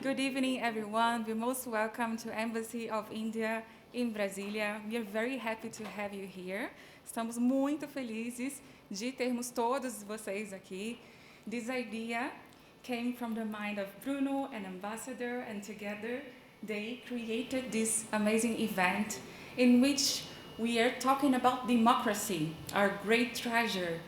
Good evening, everyone. We're most welcome to Embassy of India in Brasília. We are very happy to have you here. Estamos muito felizes de termos todos vocês aqui. This idea came from the mind of Bruno, an ambassador, and together they created this amazing event in which we are talking about democracy, our great treasure.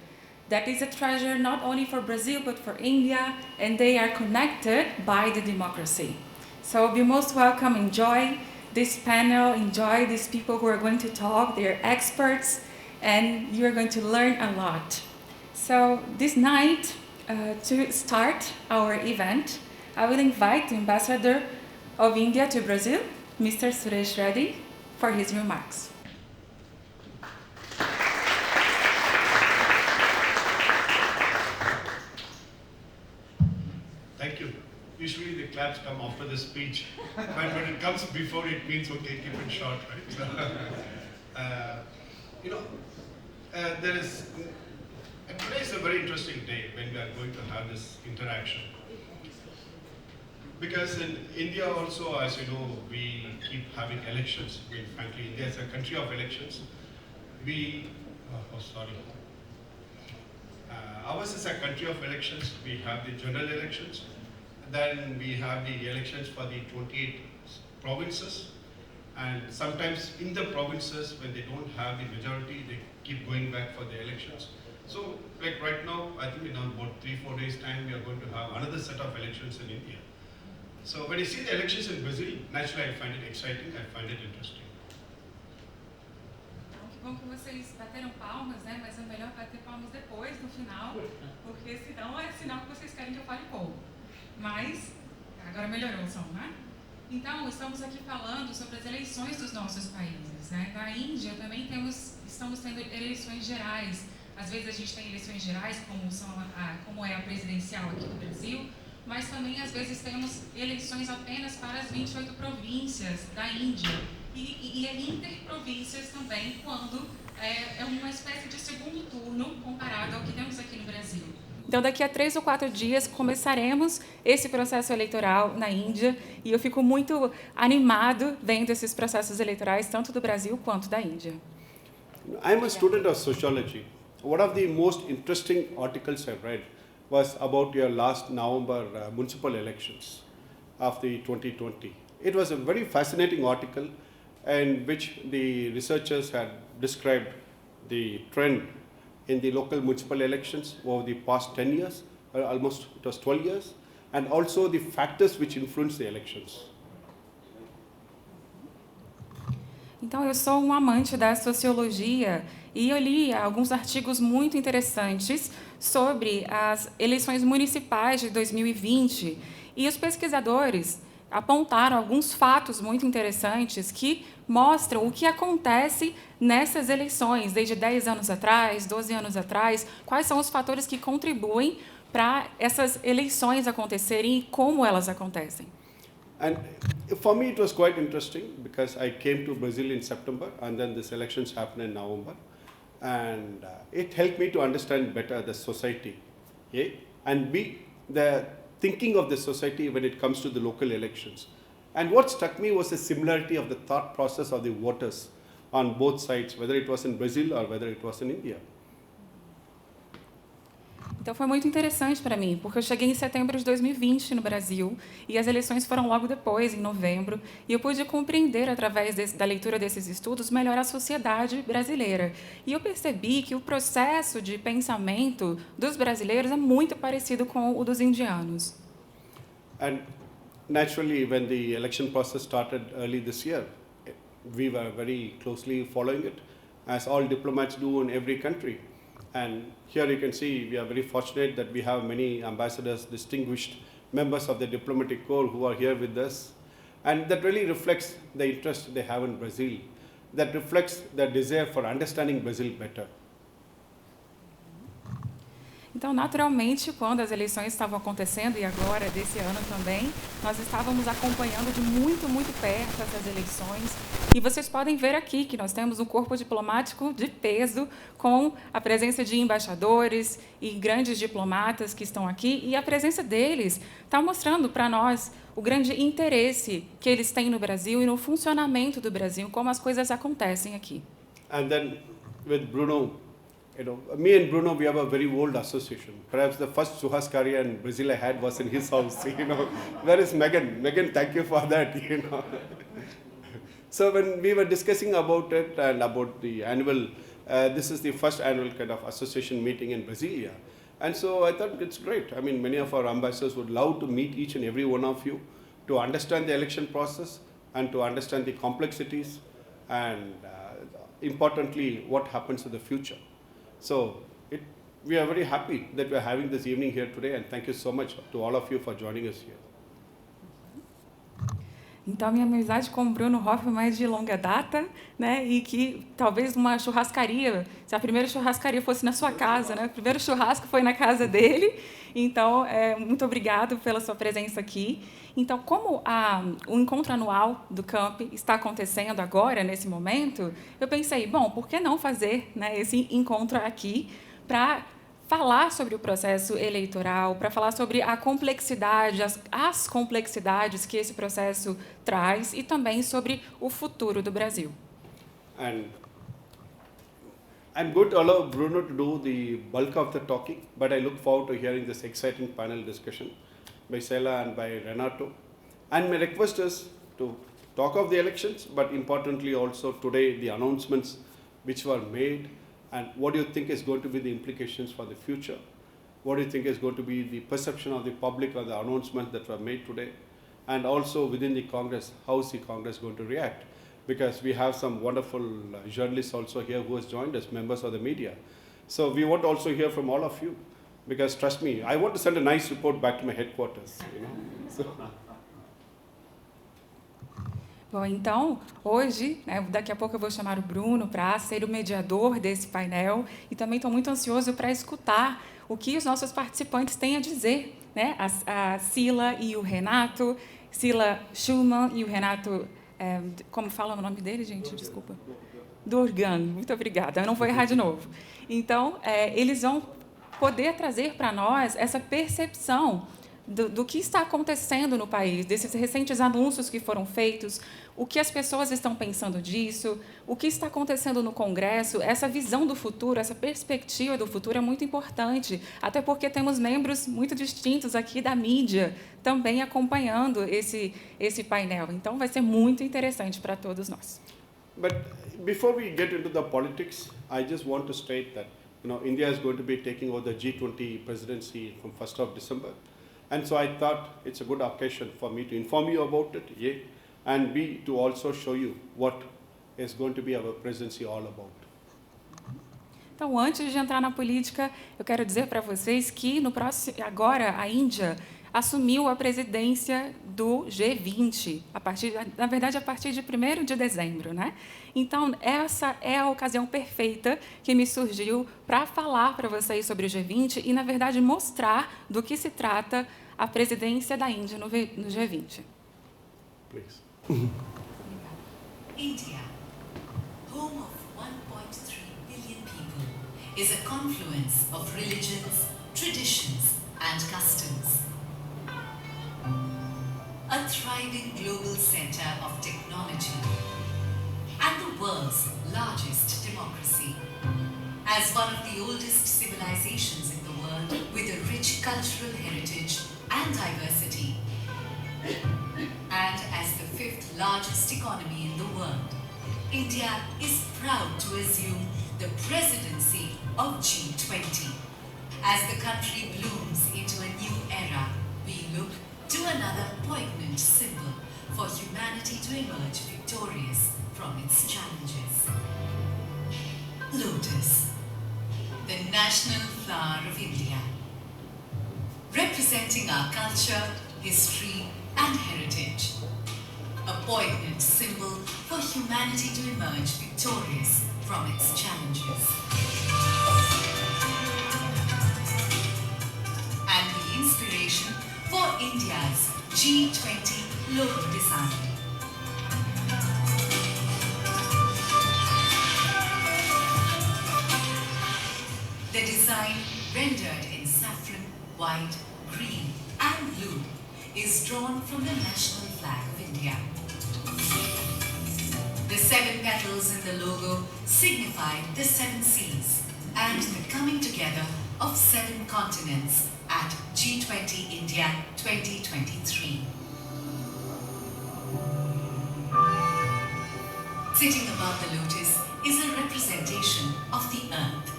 That is a treasure not only for Brazil but for India, and they are connected by the democracy. So be most welcome, enjoy this panel, enjoy these people who are going to talk, they're experts, and you're going to learn a lot. So this night, to start our event, I will invite the Ambassador of India to Brazil, Mr. Suresh Reddy, for his remarks. Thank you. Usually the claps come after the speech, but when it comes before, it means, okay, keep it short, right? There is, today is a very interesting day when we are going to have this interaction. Because in India also, as you know, we keep having elections. Frankly, India is a country of elections. Ours is a country of elections. We have the general elections. Then we have the elections for the 28 provinces. And sometimes in the provinces, when they don't have the majority, they keep going back for the elections. So, like right now, I think in about 3-4 days' time, we are going to have another set of elections in India. So when you see the elections in Brazil, naturally I find it exciting, I find it interesting. Que bom que vocês bateram palmas, né? Mas é melhor bater palmas depois, no final, porque senão é sinal que vocês querem que eu fale pouco. Mas agora melhorou o som, né? Então, estamos aqui falando sobre as eleições dos nossos países, né? Na Índia também estamos tendo eleições gerais. Às vezes a gente tem eleições gerais, como é a presidencial aqui no Brasil, mas também às vezes temos eleições apenas para as 28 províncias da Índia. E interprovíncias também, quando é uma espécie de segundo turno comparado ao que temos aqui no Brasil. Então, daqui a 3 ou 4 dias, começaremos esse processo eleitoral na Índia, e eu fico muito animado vendo esses processos eleitorais, tanto do Brasil quanto da Índia. I'm a student of sociology. One of the most interesting articles I read was about your last November municipal elections of the 2020. It was a very fascinating article in which the researchers had described the trend in the local municipal elections over the past 10 years, almost it was 12 years, and also the factors which influence the elections. Então, eu sou um amante da sociologia e eu li alguns artigos muito interessantes sobre as eleições municipais de 2020, e os pesquisadores apontaram alguns fatos muito interessantes que mostram o que acontece nessas eleições, desde 10 anos atrás, 12 anos atrás, quais são os fatores que contribuem para essas eleições acontecerem e como elas acontecem. And for me it was quite interesting because I came to Brazil in September and then these elections happened in November, and it helped me to understand better the society, and the thinking of the society when it comes to the local elections. And what struck me was the similarity of the thought process of the voters on both sides, whether it was in Brazil or whether it was in India. Então, foi muito interessante para mim, porque eu cheguei em setembro de 2020 no Brasil, e as eleições foram logo depois, em novembro, e eu pude compreender, através da leitura desses estudos, melhor a sociedade brasileira. E eu percebi que o processo de pensamento dos brasileiros é muito parecido com o dos indianos. And naturally, when the election process started early this year, we were very closely following it, as all diplomats do in every country. And here you can see we are very fortunate that we have many ambassadors, distinguished members of the diplomatic corps who are here with us. And that really reflects the interest they have in Brazil. That reflects their desire for understanding Brazil better. Então, naturalmente, quando as eleições estavam acontecendo, e agora, desse ano também, nós estávamos acompanhando de muito, muito perto essas eleições. E vocês podem ver aqui que nós temos um corpo diplomático de peso, com a presença de embaixadores e grandes diplomatas que estão aqui, e a presença deles está mostrando para nós o grande interesse que eles têm no Brasil e no funcionamento do Brasil, como as coisas acontecem aqui. And then with Bruno, me and Bruno, we have a very old association. Perhaps the first churrascaria in Brazil I had was in his house. Where is Megan? Megan, thank you for that. So when we were discussing about it and about the annual, this is the first annual kind of association meeting in Brasilia. And so I thought it's great. I mean, many of our ambassadors would love to meet each and every one of you to understand the election process and to understand the complexities and importantly, what happens in the future. So we are very happy that we are having this evening here today, and thank you so much to all of you for joining us here. Então, minha amizade com o Bruno Hoff é mais de longa data, né? E que talvez uma churrascaria, se a primeira churrascaria fosse na sua casa, né? O primeiro churrasco foi na casa dele. Então, muito obrigado pela sua presença aqui. Então, como o encontro anual do Camp está acontecendo agora, nesse momento, eu pensei, bom, por que não fazer, né, esse encontro aqui para falar sobre o processo eleitoral, para falar sobre a complexidade, as complexidades que esse processo traz e também sobre o futuro do Brasil. And I'm going to allow Bruno to do the bulk of the talking, but I look forward to hearing this exciting panel discussion by Sela and by Renato. And my request is to talk of the elections, but importantly also today the announcements which were made, and what do you think is going to be the implications for the future? What do you think is going to be the perception of the public on the announcements that were made today? And also within the Congress, how is the Congress going to react? Because we have some wonderful journalists also here who has joined us, members of the media. So we want to also hear from all of you, because trust me, I want to send a nice report back to my headquarters. So. Bom, então, hoje, né, daqui a pouco eu vou chamar o Bruno para ser o mediador desse painel e também estou muito ansioso para escutar o que os nossos participantes têm a dizer, né? A Sila e o Renato, Sila Schumann e o Renato, como fala o nome dele, gente? Desculpa. Dorgan, muito obrigada, eu não vou errar de novo. Então, eles vão poder trazer para nós essa percepção do que está acontecendo no país, desses recentes anúncios que foram feitos, o que as pessoas estão pensando disso, o que está acontecendo no Congresso, essa visão do futuro, essa perspectiva do futuro é muito importante, até porque temos membros muito distintos aqui da mídia também acompanhando esse painel. Então, vai ser muito interessante para todos nós. But before we get into the politics, I just want to state that India is going to be taking over the G20 presidency from 1st of December. And so I thought it's a good occasion for me to inform you about it, A, and B, to also show you what is going to be our presidency all about. Então, antes de entrar na política, eu quero dizer para vocês que agora a Índia assumiu a presidência do G20, a partir de 1º de dezembro, né? Então, essa é a ocasião perfeita que me surgiu para falar para vocês sobre o G20 e, na verdade, mostrar do que se trata a presidência da Índia no G20. Please. India, home of 1.3 billion people, is a confluence of religions, traditions, and customs. A thriving global center of technology and the world's largest democracy. As one of the oldest civilizations in the world with a rich cultural heritage and diversity, and as the 5th largest economy in the world, India is proud to assume the presidency of G20. As the country blooms into a new era, we look to another poignant symbol for humanity to emerge victorious from its challenges. Lotus, the national flower of India, representing our culture, history, and heritage. A poignant symbol for humanity to emerge victorious from its challenges. India's G20 logo design. The design, rendered in saffron, white, green and blue, is drawn from the national flag of India. The 7 petals in the logo signify the 7 seas and the coming together of 7 continents at G20 India 2023. Sitting above the lotus is a representation of the earth,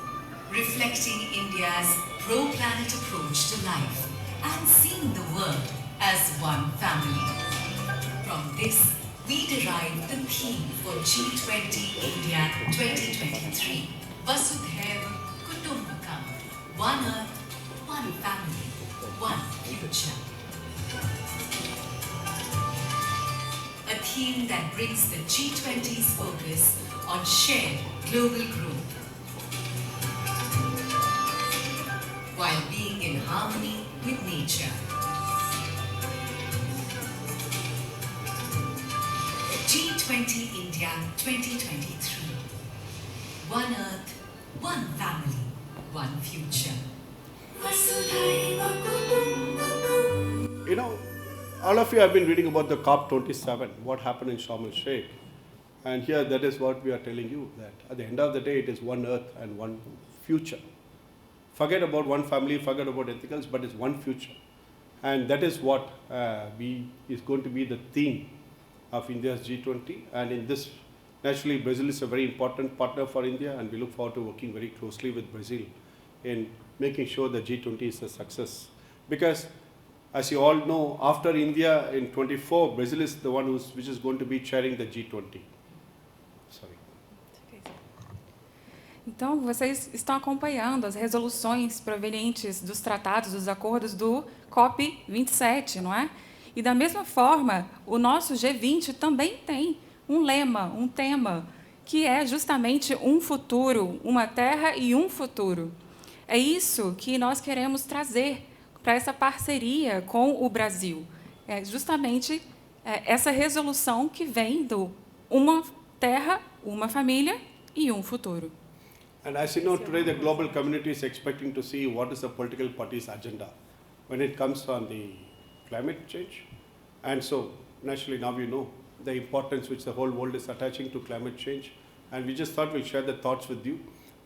reflecting India's pro-planet approach to life and seeing the world as one family. From this, we derive the theme for G20 India 2023, Vasudhaiva Kutumbakam, one earth, one family, one future. A theme that brings the G20's focus on shared global growth, while being in harmony with nature. G20 India 2023. One earth, one family, one future. You know, all of you have been reading about the COP27, what happened in Sharm el-Sheikh. And here that is what we are telling you, that at the end of the day it is one earth and one future. Forget about one family, forget about ethicals, but it's one future. And that is what is going to be the theme of India's G20. And in this, naturally, Brazil is a very important partner for India, and we look forward to working very closely with Brazil in making sure the G20 is a success. Because, as you all know, after India in 24, Brazil is the one which is going to be chairing the G20. Sorry. Então, vocês estão acompanhando as resoluções provenientes dos tratados, dos acordos do COP27, não é? E, da mesma forma, o nosso G20 também tem um lema, um tema, que é justamente um futuro, uma terra e um futuro. É isso que nós queremos trazer para essa parceria com o Brasil. É justamente essa resolução que vem do uma terra, uma família e um futuro. And as you know, today the global community is expecting to see what is the political party's agenda when it comes on the climate change. And so, naturally, now you know the importance which the whole world is attaching to climate change. And we just thought we'll share the thoughts with you.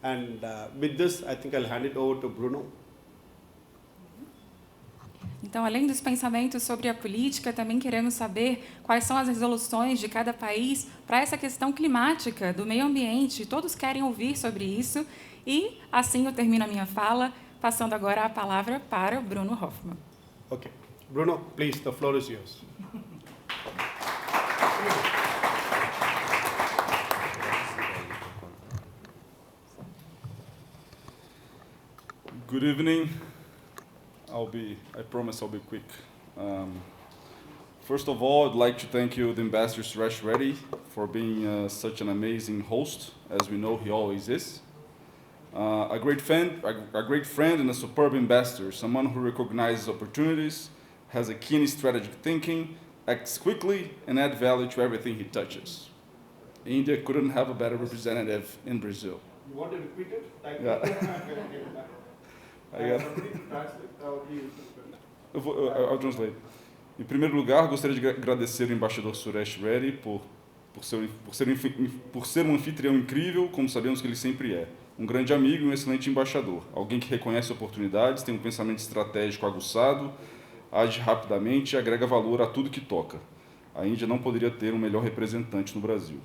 And with this, I think I'll hand it over to Bruno. Então, além dos pensamentos sobre a política, também queremos saber quais são as resoluções de cada país para essa questão climática, do meio ambiente. Todos querem ouvir sobre isso. E, assim, eu termino a minha fala, passando agora a palavra para Bruno Hoffmann. Okay. Bruno, please, the floor is yours. Good evening. I promise I'll be quick. First of all, I'd like to thank you, the Ambassador Suresh Reddy, for being such an amazing host, as we know he always is. A great friend and a superb ambassador, someone who recognizes opportunities, has a keen strategic thinking, acts quickly, and adds value to everything he touches. India couldn't have a better representative in Brazil. You want to repeat it? Yeah. I'll translate. Em primeiro lugar, gostaria de agradecer ao embaixador Suresh Reddy por ser um anfitrião incrível, como sabemos que ele sempre é. Um grande amigo e um excelente embaixador. Alguém que reconhece oportunidades, tem um pensamento estratégico aguçado, age rapidamente e agrega valor a tudo que toca. A Índia não poderia ter um melhor representante no Brasil.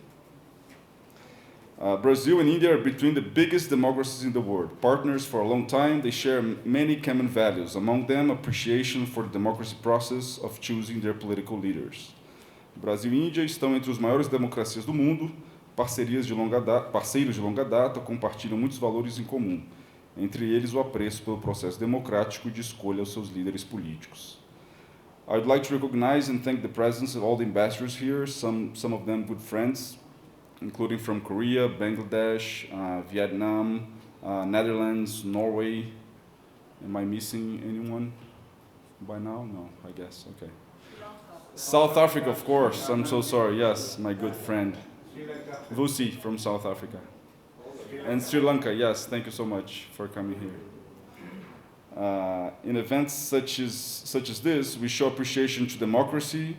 Brazil and India are between the biggest democracies in the world. Partners for a long time, they share many common values, among them appreciation for the democracy process of choosing their political leaders. Brasil e Índia estão entre as maiores democracias do mundo, parceiros de longa data, compartilham muitos valores em comum, entre eles o apreço pelo processo democrático e de escolha aos seus líderes políticos. I would like to recognize and thank the presence of all the ambassadors here, some of them good friends, including from Korea, Bangladesh, Vietnam, Netherlands, Norway. Am I missing anyone? By now? No, I guess. Okay. South Africa, of course. I'm so sorry. Yes, my good friend. Lucy from South Africa. And Sri Lanka, yes. Thank you so much for coming here. In events such as this, we show appreciation to democracy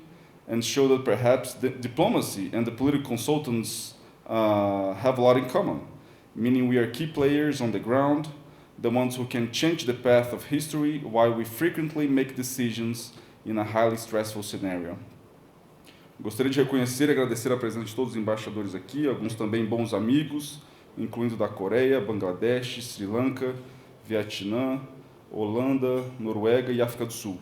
and show that perhaps the diplomacy and the political consultants have a lot in common, meaning we are key players on the ground, the ones who can change the path of history while we frequently make decisions in a highly stressful scenario. Gostaria de reconhecer e agradecer a presença de todos os embaixadores aqui, alguns também bons amigos, incluindo da Coreia, Bangladesh, Sri Lanka, Vietnã, Holanda, Noruega e África do Sul.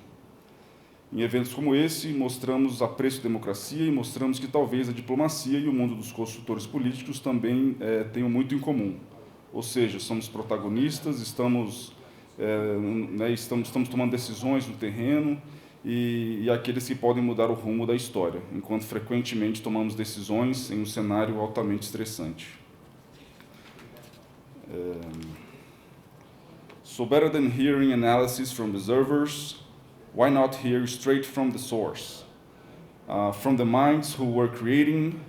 Em eventos como esse, mostramos apreço à democracia e mostramos que talvez a diplomacia e o mundo dos consultores políticos também tenham muito em comum. Ou seja, somos protagonistas, estamos tomando decisões no terreno e aqueles que podem mudar o rumo da história, enquanto frequentemente tomamos decisões em um cenário altamente estressante. So better than hearing analysis from observers, why not hear straight from the source? From the minds who were creating,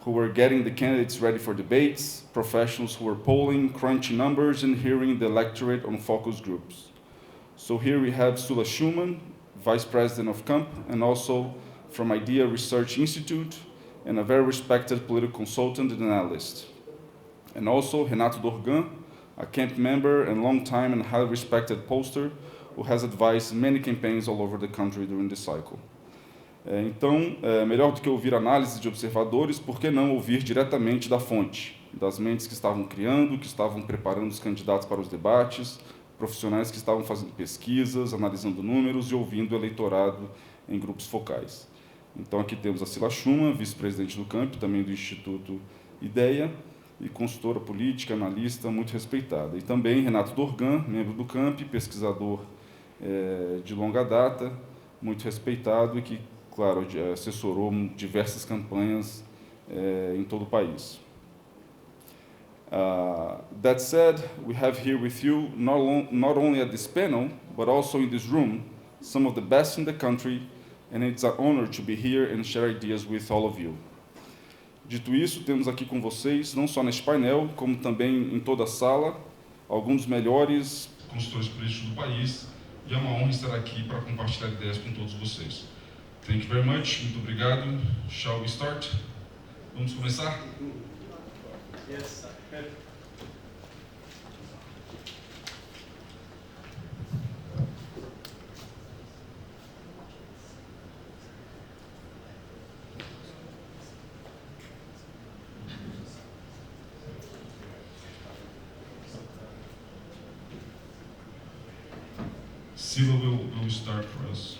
who were getting the candidates ready for debates, professionals who were polling, crunching numbers, and hearing the electorate on focus groups. So here we have Sula Schumann, Vice President of CAMP, and also from Idea Research Institute, and a very respected political consultant and analyst. And also Renato Dorgan, a CAMP member and long-time and highly respected pollster who has advised many campaigns all over the country during this cycle. Então, melhor do que ouvir análises de observadores, por que não ouvir diretamente da fonte, das mentes que estavam criando, que estavam preparando os candidatos para os debates, profissionais que estavam fazendo pesquisas, analisando números e ouvindo o eleitorado em grupos focais. Então, aqui temos a Sila Schumann, vice-presidente do CAMP, também do Instituto Ideia, e consultora política, analista muito respeitada. E também Renato Dorgan, membro do CAMP, pesquisador de longa data, muito respeitado e que, claro, assessorou diversas campanhas em todo o país. That said, we have here with you, not only at this panel, but also in this room, some of the best in the country, and it's an honor to be here and share ideas with all of you. Dito isso, temos aqui com vocês, não só neste painel, como também em toda a sala, alguns dos melhores consultores políticos do país, e é uma honra estar aqui para compartilhar ideias com todos vocês. Thank you very much, muito obrigado. Shall we start? Vamos começar? Yes. Sila will start for us.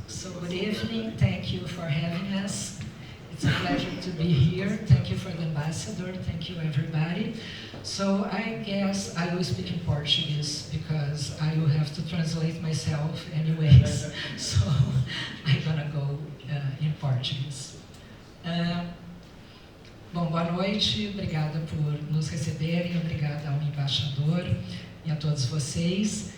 So good evening, thank you for having us. It's a pleasure to be here. Thank you for the ambassador, thank you everybody. So I guess I will speak in Portuguese because I will have to translate myself anyways. So I'm gonna go in Portuguese. Bom, boa noite, obrigada por nos receberem, obrigada ao embaixador e a todos vocês.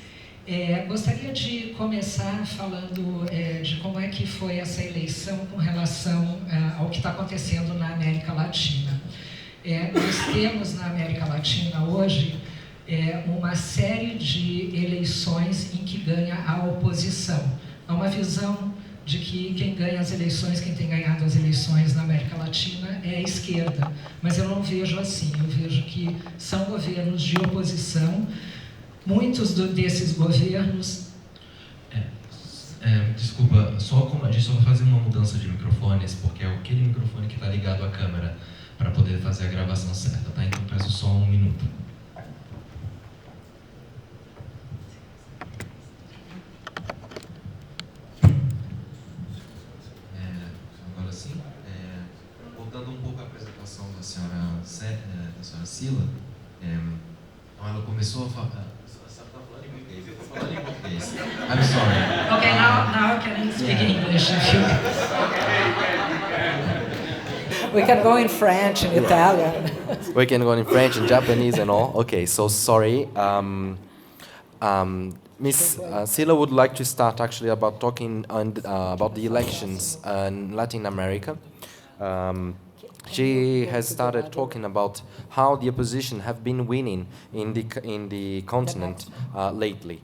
Gostaria de começar falando de como é que foi essa eleição com relação ao que está acontecendo na América Latina. Nós temos na América Latina hoje uma série de eleições em que ganha a oposição. Há uma visão de que quem ganha as eleições, quem tem ganhado as eleições na América Latina é a esquerda, mas eu não vejo assim, eu vejo que são governos de oposição, muitos desses governos... Desculpa, só como a gente só vai fazer uma mudança de microfones, porque é aquele microfone que está ligado à câmera, para poder fazer a gravação certa, tá? Então peço só um minuto. Voltando um pouco à apresentação da senhora Sila, então ela começou a falar... Você está falando em português, eu estou falando em português. I'm sorry. Okay, now I can speak English. We can go in French, in Italian. We can go in French and Japanese and all. Okay, so sorry. Miss Sila would like to start actually about talking about the elections in Latin America. She has started talking about how the opposition have been winning in the continent lately.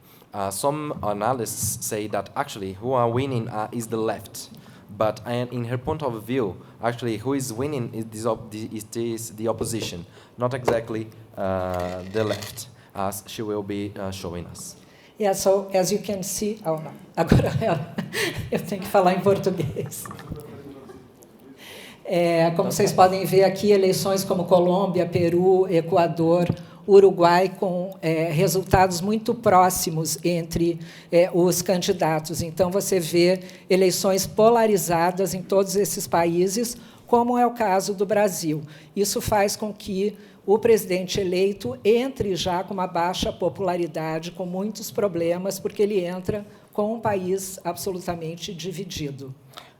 Some analysts say that actually who are winning is the left. But in her point of view, actually who is winning is the opposition, not exactly the left, as she will be showing us. Yeah, so as you can see... Oh, não. Agora eu tenho que falar em português. Como vocês podem ver aqui, eleições como Colômbia, Peru, Equador, Uruguai, com resultados muito próximos entre os candidatos. Então, você vê eleições polarizadas em todos esses países, como é o caso do Brasil. Isso faz com que o presidente eleito entre já com uma baixa popularidade, com muitos problemas, porque ele entra com um país absolutamente dividido.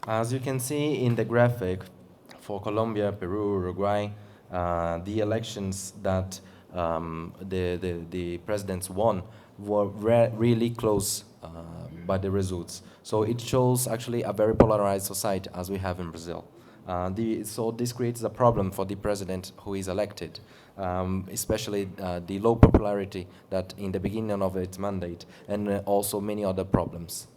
As you can see in the graphic, for Colombia, Peru, Uruguay, the elections that the presidents won were really close by the results. So it shows actually a very polarized society as we have in Brazil. So this creates a problem for the president who is elected, especially the low popularity that in the beginning of its mandate, and also many other problems.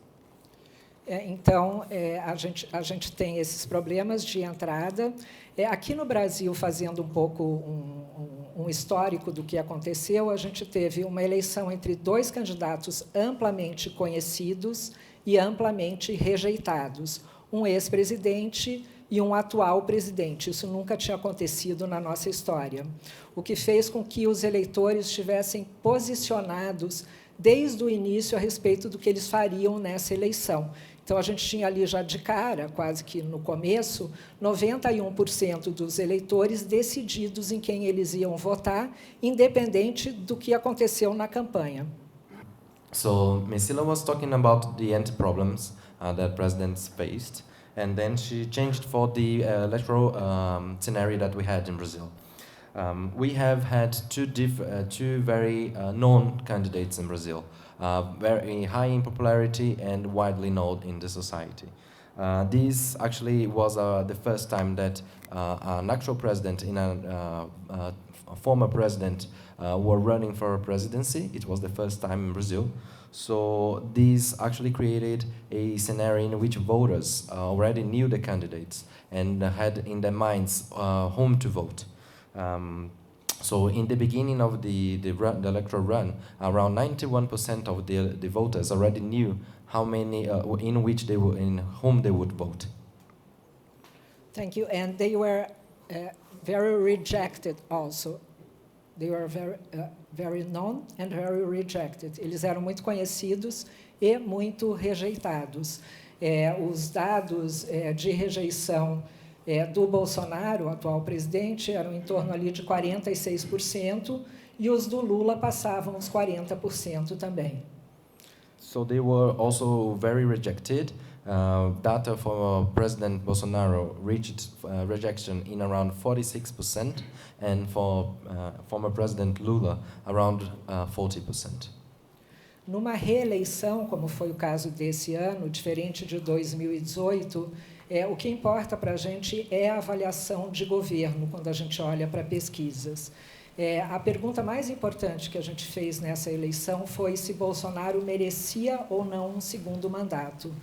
Então, a gente tem esses problemas de entrada. Aqui no Brasil, fazendo um pouco um histórico do que aconteceu, a gente teve uma eleição entre dois candidatos amplamente conhecidos e amplamente rejeitados, um ex-presidente e um atual presidente. Isso nunca tinha acontecido na nossa história, o que fez com que os eleitores estivessem posicionados desde o início a respeito do que eles fariam nessa eleição. Então, a gente tinha ali já de cara, quase que no começo, 91% dos eleitores decididos em quem eles iam votar, independente do que aconteceu na campanha. So, Ms. Sila was talking about the anti-problems that presidents faced, and then she changed for the electoral scenario that we had in Brazil. We have had two very known candidates in Brazil, very high in popularity and widely known in the society. This actually was the first time that an actual president and a former president were running for a presidency. It was the first time in Brazil. So this actually created a scenario in which voters already knew the candidates and had in their minds whom to vote. So in the beginning of the electoral run, around 91% of the voters already knew how many in whom they would vote. Thank you. And they were very rejected also. They were very known and very rejected. Eles eram muito conhecidos e muito rejeitados. Os dados de rejeição do Bolsonaro, o atual presidente, eram em torno ali de 46%, e os do Lula passavam os 40% também. So they were also very rejected. Data for President Bolsonaro reached rejection in around 46%, and for former President Lula, around 40%. Numa reeleição, como foi o caso desse ano, diferente de 2018, o que importa para a gente é a avaliação de governo, quando a gente olha para pesquisas. A pergunta mais importante que a gente fez nessa eleição foi se Bolsonaro merecia ou não um segundo mandato.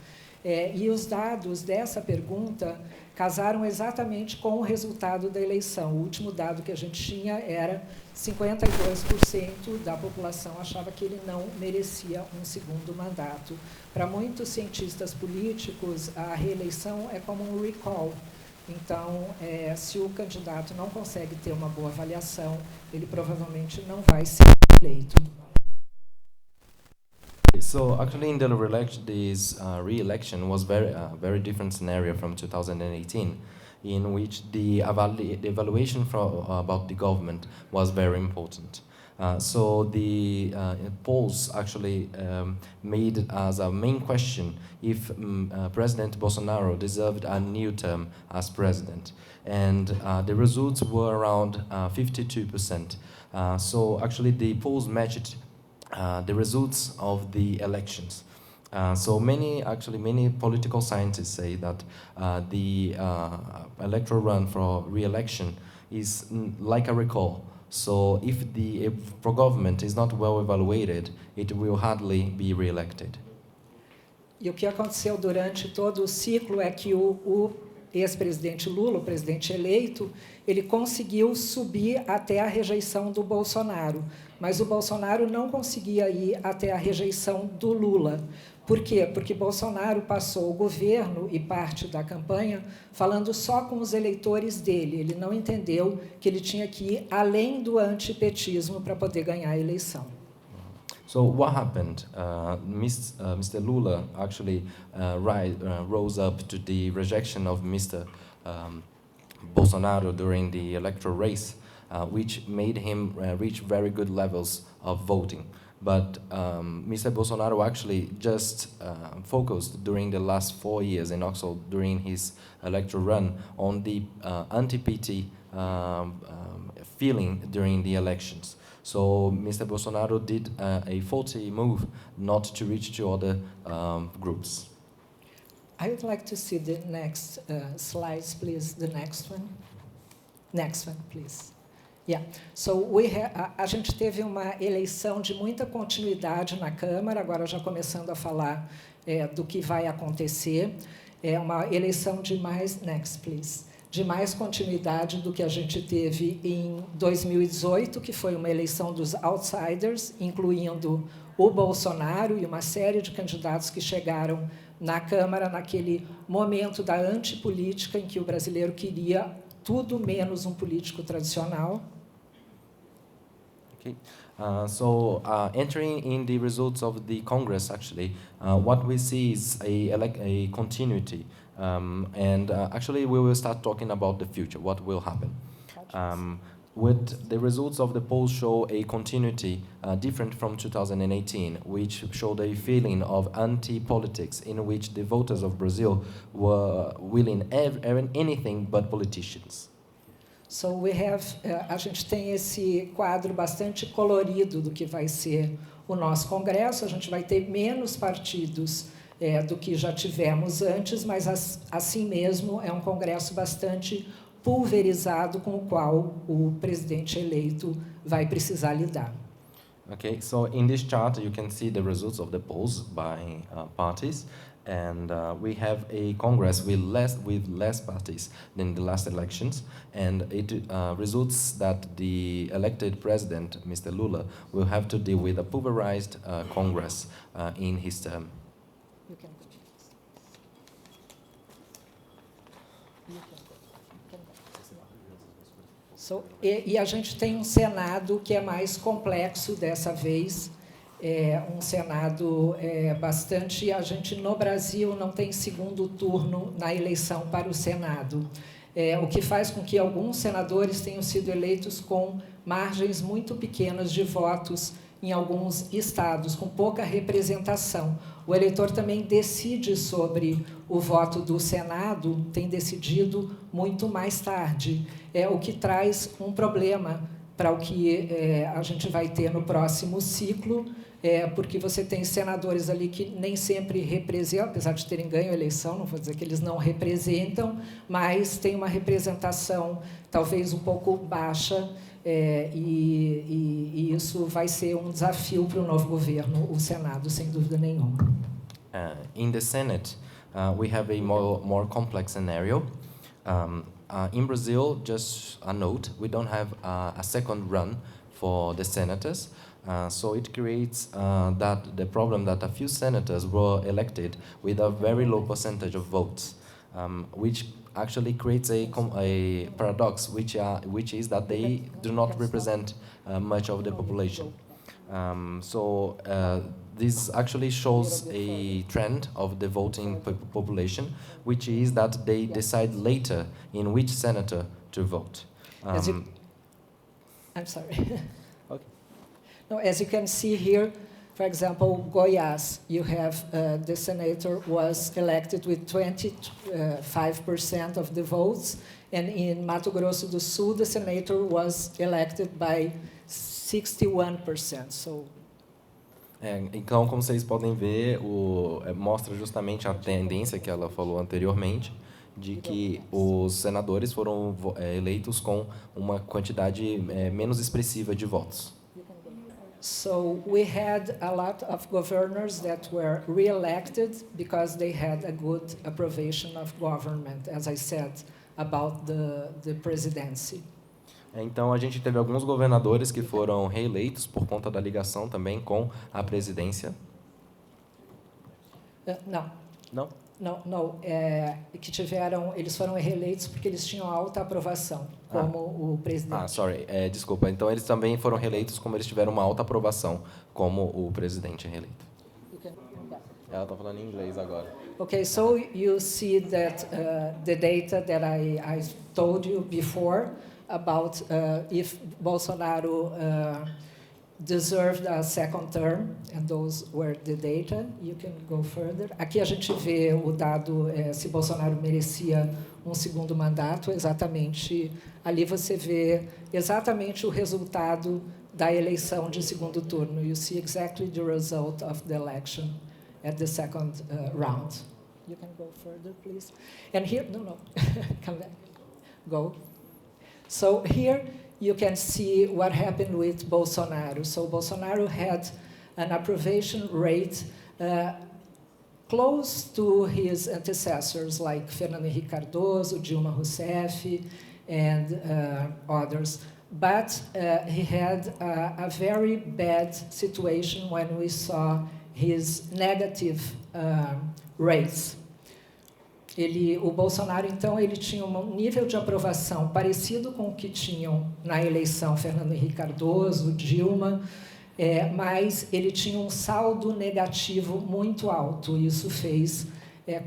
E os dados dessa pergunta casaram exatamente com o resultado da eleição. O último dado que a gente tinha era 52% da população achava que ele não merecia um segundo mandato. Para muitos cientistas políticos, a reeleição é como um recall. Então, se o candidato não consegue ter uma boa avaliação, ele provavelmente não vai ser eleito. So actually, in the re-election was very different scenario from 2018, in which the evaluation about the government was very important. So the polls actually made as a main question if President Bolsonaro deserved a new term as president. And the results were around 52%. So actually the polls matched the results of the elections. So many political scientists say that the electoral run for re-election is like a recall. So if the government is not well evaluated, it will hardly be re-elected. E o que aconteceu durante todo o ciclo é que o ex-presidente Lula, o presidente eleito, ele conseguiu subir até a rejeição do Bolsonaro, mas o Bolsonaro não conseguia ir até a rejeição do Lula. Por quê? Porque Bolsonaro passou o governo e parte da campanha falando só com os eleitores dele. Ele não entendeu que ele tinha que ir além do antipetismo para poder ganhar a eleição. So what happened? Mr. Lula actually rose up to the rejection of Mr. Bolsonaro during the electoral race, which made him reach very good levels of voting. But Mr. Bolsonaro actually just focused during the last 4 years and also during his electoral run on the anti-PT feeling during the elections. So Mr. Bolsonaro did a faulty move not to reach to other groups. I would like to see the next slides, please. The next one. Next one, please. Yeah. So a gente teve uma eleição de muita continuidade na Câmara, agora já começando a falar do que vai acontecer. É uma eleição de mais, next please, de mais continuidade do que a gente teve em 2018, que foi uma eleição dos outsiders, incluindo o Bolsonaro e uma série de candidatos que chegaram na Câmara naquele momento da antipolítica em que o brasileiro queria tudo menos um político tradicional. Okay. So entering in the results of the Congress, actually, what we see is a continuity. And actually, we will start talking about the future, what will happen. With the results of the polls show a continuity different from 2018, which showed a feeling of anti-politics in which the voters of Brazil were willing anything but politicians. So we have, a gente tem esse quadro bastante colorido do que vai ser o nosso Congresso. A gente vai ter menos partidos do que já tivemos antes, mas assim mesmo é um Congresso bastante pulverizado com o qual o presidente eleito vai precisar lidar. Okay, so in this chart you can see the results of the polls by parties. And we have a Congress with less parties than the last elections, and it results that the elected president, Mr. Lula, will have to deal with a pulverized Congress in his term. So, e a gente tem um Senado que é mais complexo dessa vez. É um Senado bastante... A gente, no Brasil, não tem segundo turno na eleição para o Senado, o que faz com que alguns senadores tenham sido eleitos com margens muito pequenas de votos em alguns estados, com pouca representação. O eleitor também decide sobre o voto do Senado, tem decidido muito mais tarde, o que traz um problema para o que a gente vai ter no próximo ciclo, porque você tem senadores ali que nem sempre representam, apesar de terem ganho a eleição, não vou dizer que eles não representam, mas tem uma representação talvez um pouco baixa, e isso vai ser um desafio para o novo governo, o Senado, sem dúvida nenhuma. In the Senate, we have a more complex scenario. In Brazil, just a note, we don't have a second run for the senators. So it creates that the problem that a few senators were elected with a very low percentage of votes, which actually creates a paradox, which is that they do not represent much of the population. This actually shows a trend of the voting population, which is that they decide later in which senator to vote. I'm sorry. Okay. No, as you can see here, for example, Goiás, you have the senator was elected with 25% of the votes, and in Mato Grosso do Sul, the senator was elected by 61%. So. Então, como vocês podem ver, mostra justamente a tendência que ela falou anteriormente, de que os senadores foram eleitos com uma quantidade menos expressiva de votos. So we had a lot of governors that were re-elected because they had a good approbation of government, as I said, about the presidency. Então, a gente teve alguns governadores que foram reeleitos por conta da ligação também com a presidência. Não. Não? Não, que eles foram reeleitos porque eles tinham alta aprovação, como o presidente. Desculpa. Então, eles também foram reeleitos como eles tiveram uma alta aprovação, como o presidente reeleito. Ela está falando em inglês agora. Okay, so you see that the data that I told you before about if Bolsonaro deserved a second term, and those were the data. You can go further. Aqui a gente vê o dado se Bolsonaro merecia um segundo mandato, exatamente. Ali você vê exatamente o resultado da eleição de segundo turno. You see exactly the result of the election at the second round. You can go further, please. And here, no, come back. Go. So here you can see what happened with Bolsonaro. So Bolsonaro had an approbation rate close to his antecessors like Fernando Henrique Cardoso, Dilma Rousseff, and others. But he had a very bad situation when we saw his negative rates. O Bolsonaro, então, ele tinha um nível de aprovação parecido com o que tinham na eleição Fernando Henrique Cardoso, Dilma, mas ele tinha um saldo negativo muito alto. Isso fez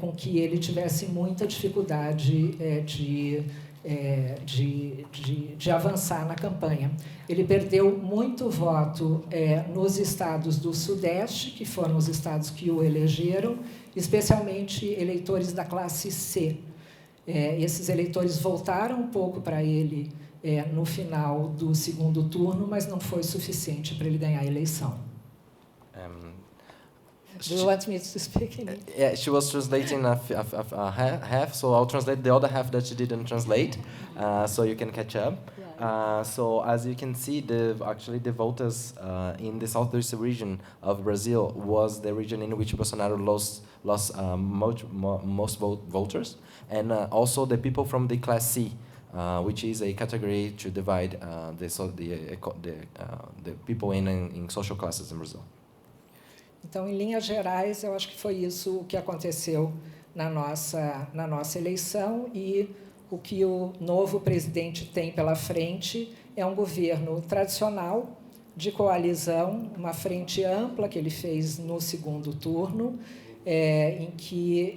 com que ele tivesse muita dificuldade de avançar na campanha. Ele perdeu muito voto nos estados do Sudeste, que foram os estados que o elegeram, especialmente eleitores da classe C. Esses eleitores voltaram um pouco para ele no final do segundo turno, mas não foi suficiente para ele ganhar a eleição. Do you want me to speak in English? Yeah, she was translating a half, so I'll translate the other half that she didn't translate, so you can catch up. So as you can see, the voters in the southeast region of Brazil was the region in which Bolsonaro lost most voters, and also the people from the class C, which is a category to divide the people in social classes in Brazil. Então, em linhas gerais, eu acho que foi isso o que aconteceu na nossa eleição, e o que o novo presidente tem pela frente é um governo tradicional, de coalizão, uma frente ampla que ele fez no segundo turno, em que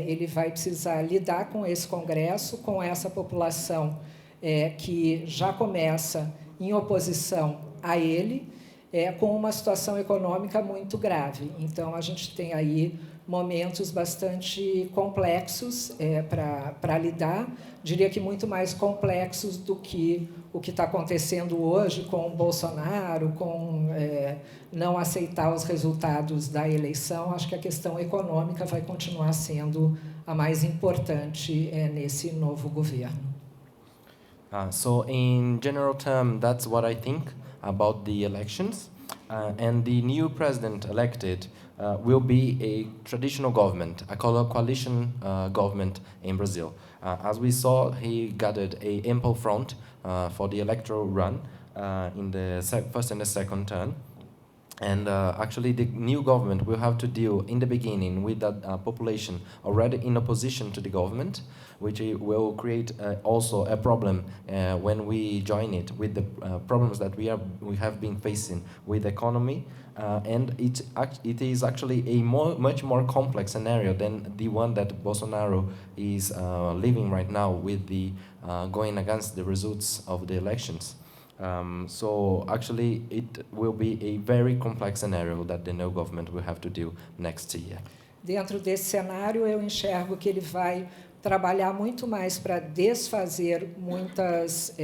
ele vai precisar lidar com esse Congresso, com essa população que já começa em oposição a ele, com uma situação econômica muito grave. Então, a gente tem aí momentos bastante complexos para lidar, diria que muito mais complexos do que o que está acontecendo hoje com o Bolsonaro, com não aceitar os resultados da eleição. Acho que a questão econômica vai continuar sendo a mais importante nesse novo governo. So, in general term, that's what I think about the elections, and the new president elected will be a traditional government, a coalition government in Brazil. As we saw, he gathered an ample front for the electoral run in the first and the second turn. And actually, the new government will have to deal in the beginning with that population already in opposition to the government, which will create also a problem when we join it with the problems that we have been facing with the economy. And it is actually a much more complex scenario than the one that Bolsonaro is living right now with the going against the results of the elections. So actually, it will be a very complex scenario that the new government will have to deal next year. Dentro desse cenário, eu enxergo que ele vai trabalhar muito mais para desfazer muitas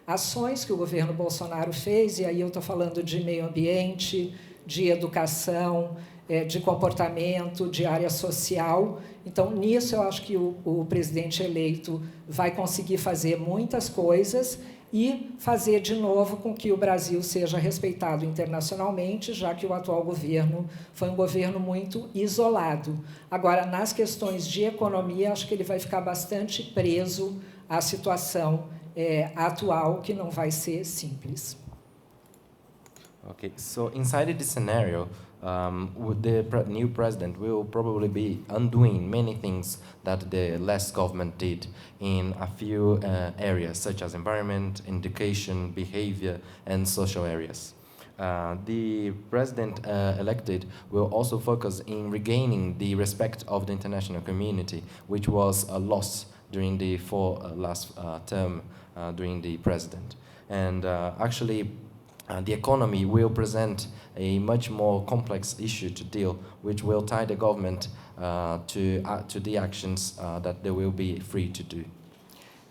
ações que o governo Bolsonaro fez, e aí eu estou falando de meio ambiente, de educação, de comportamento, de área social. Então, nisso, eu acho que o presidente eleito vai conseguir fazer muitas coisas e fazer de novo com que o Brasil seja respeitado internacionalmente, já que o atual governo foi um governo muito isolado. Agora, nas questões de economia, acho que ele vai ficar bastante preso à situação atual, que não vai ser simples. Okay, so inside this scenario, the new president will probably be undoing many things that the last government did in a few areas, such as environment, education, behavior, and social areas. The president elected will also focus in regaining the respect of the international community, which was lost during the last term during the president. And actually, the economy will present a much more complex issue to deal, which will tie the government to the actions that they will be free to do.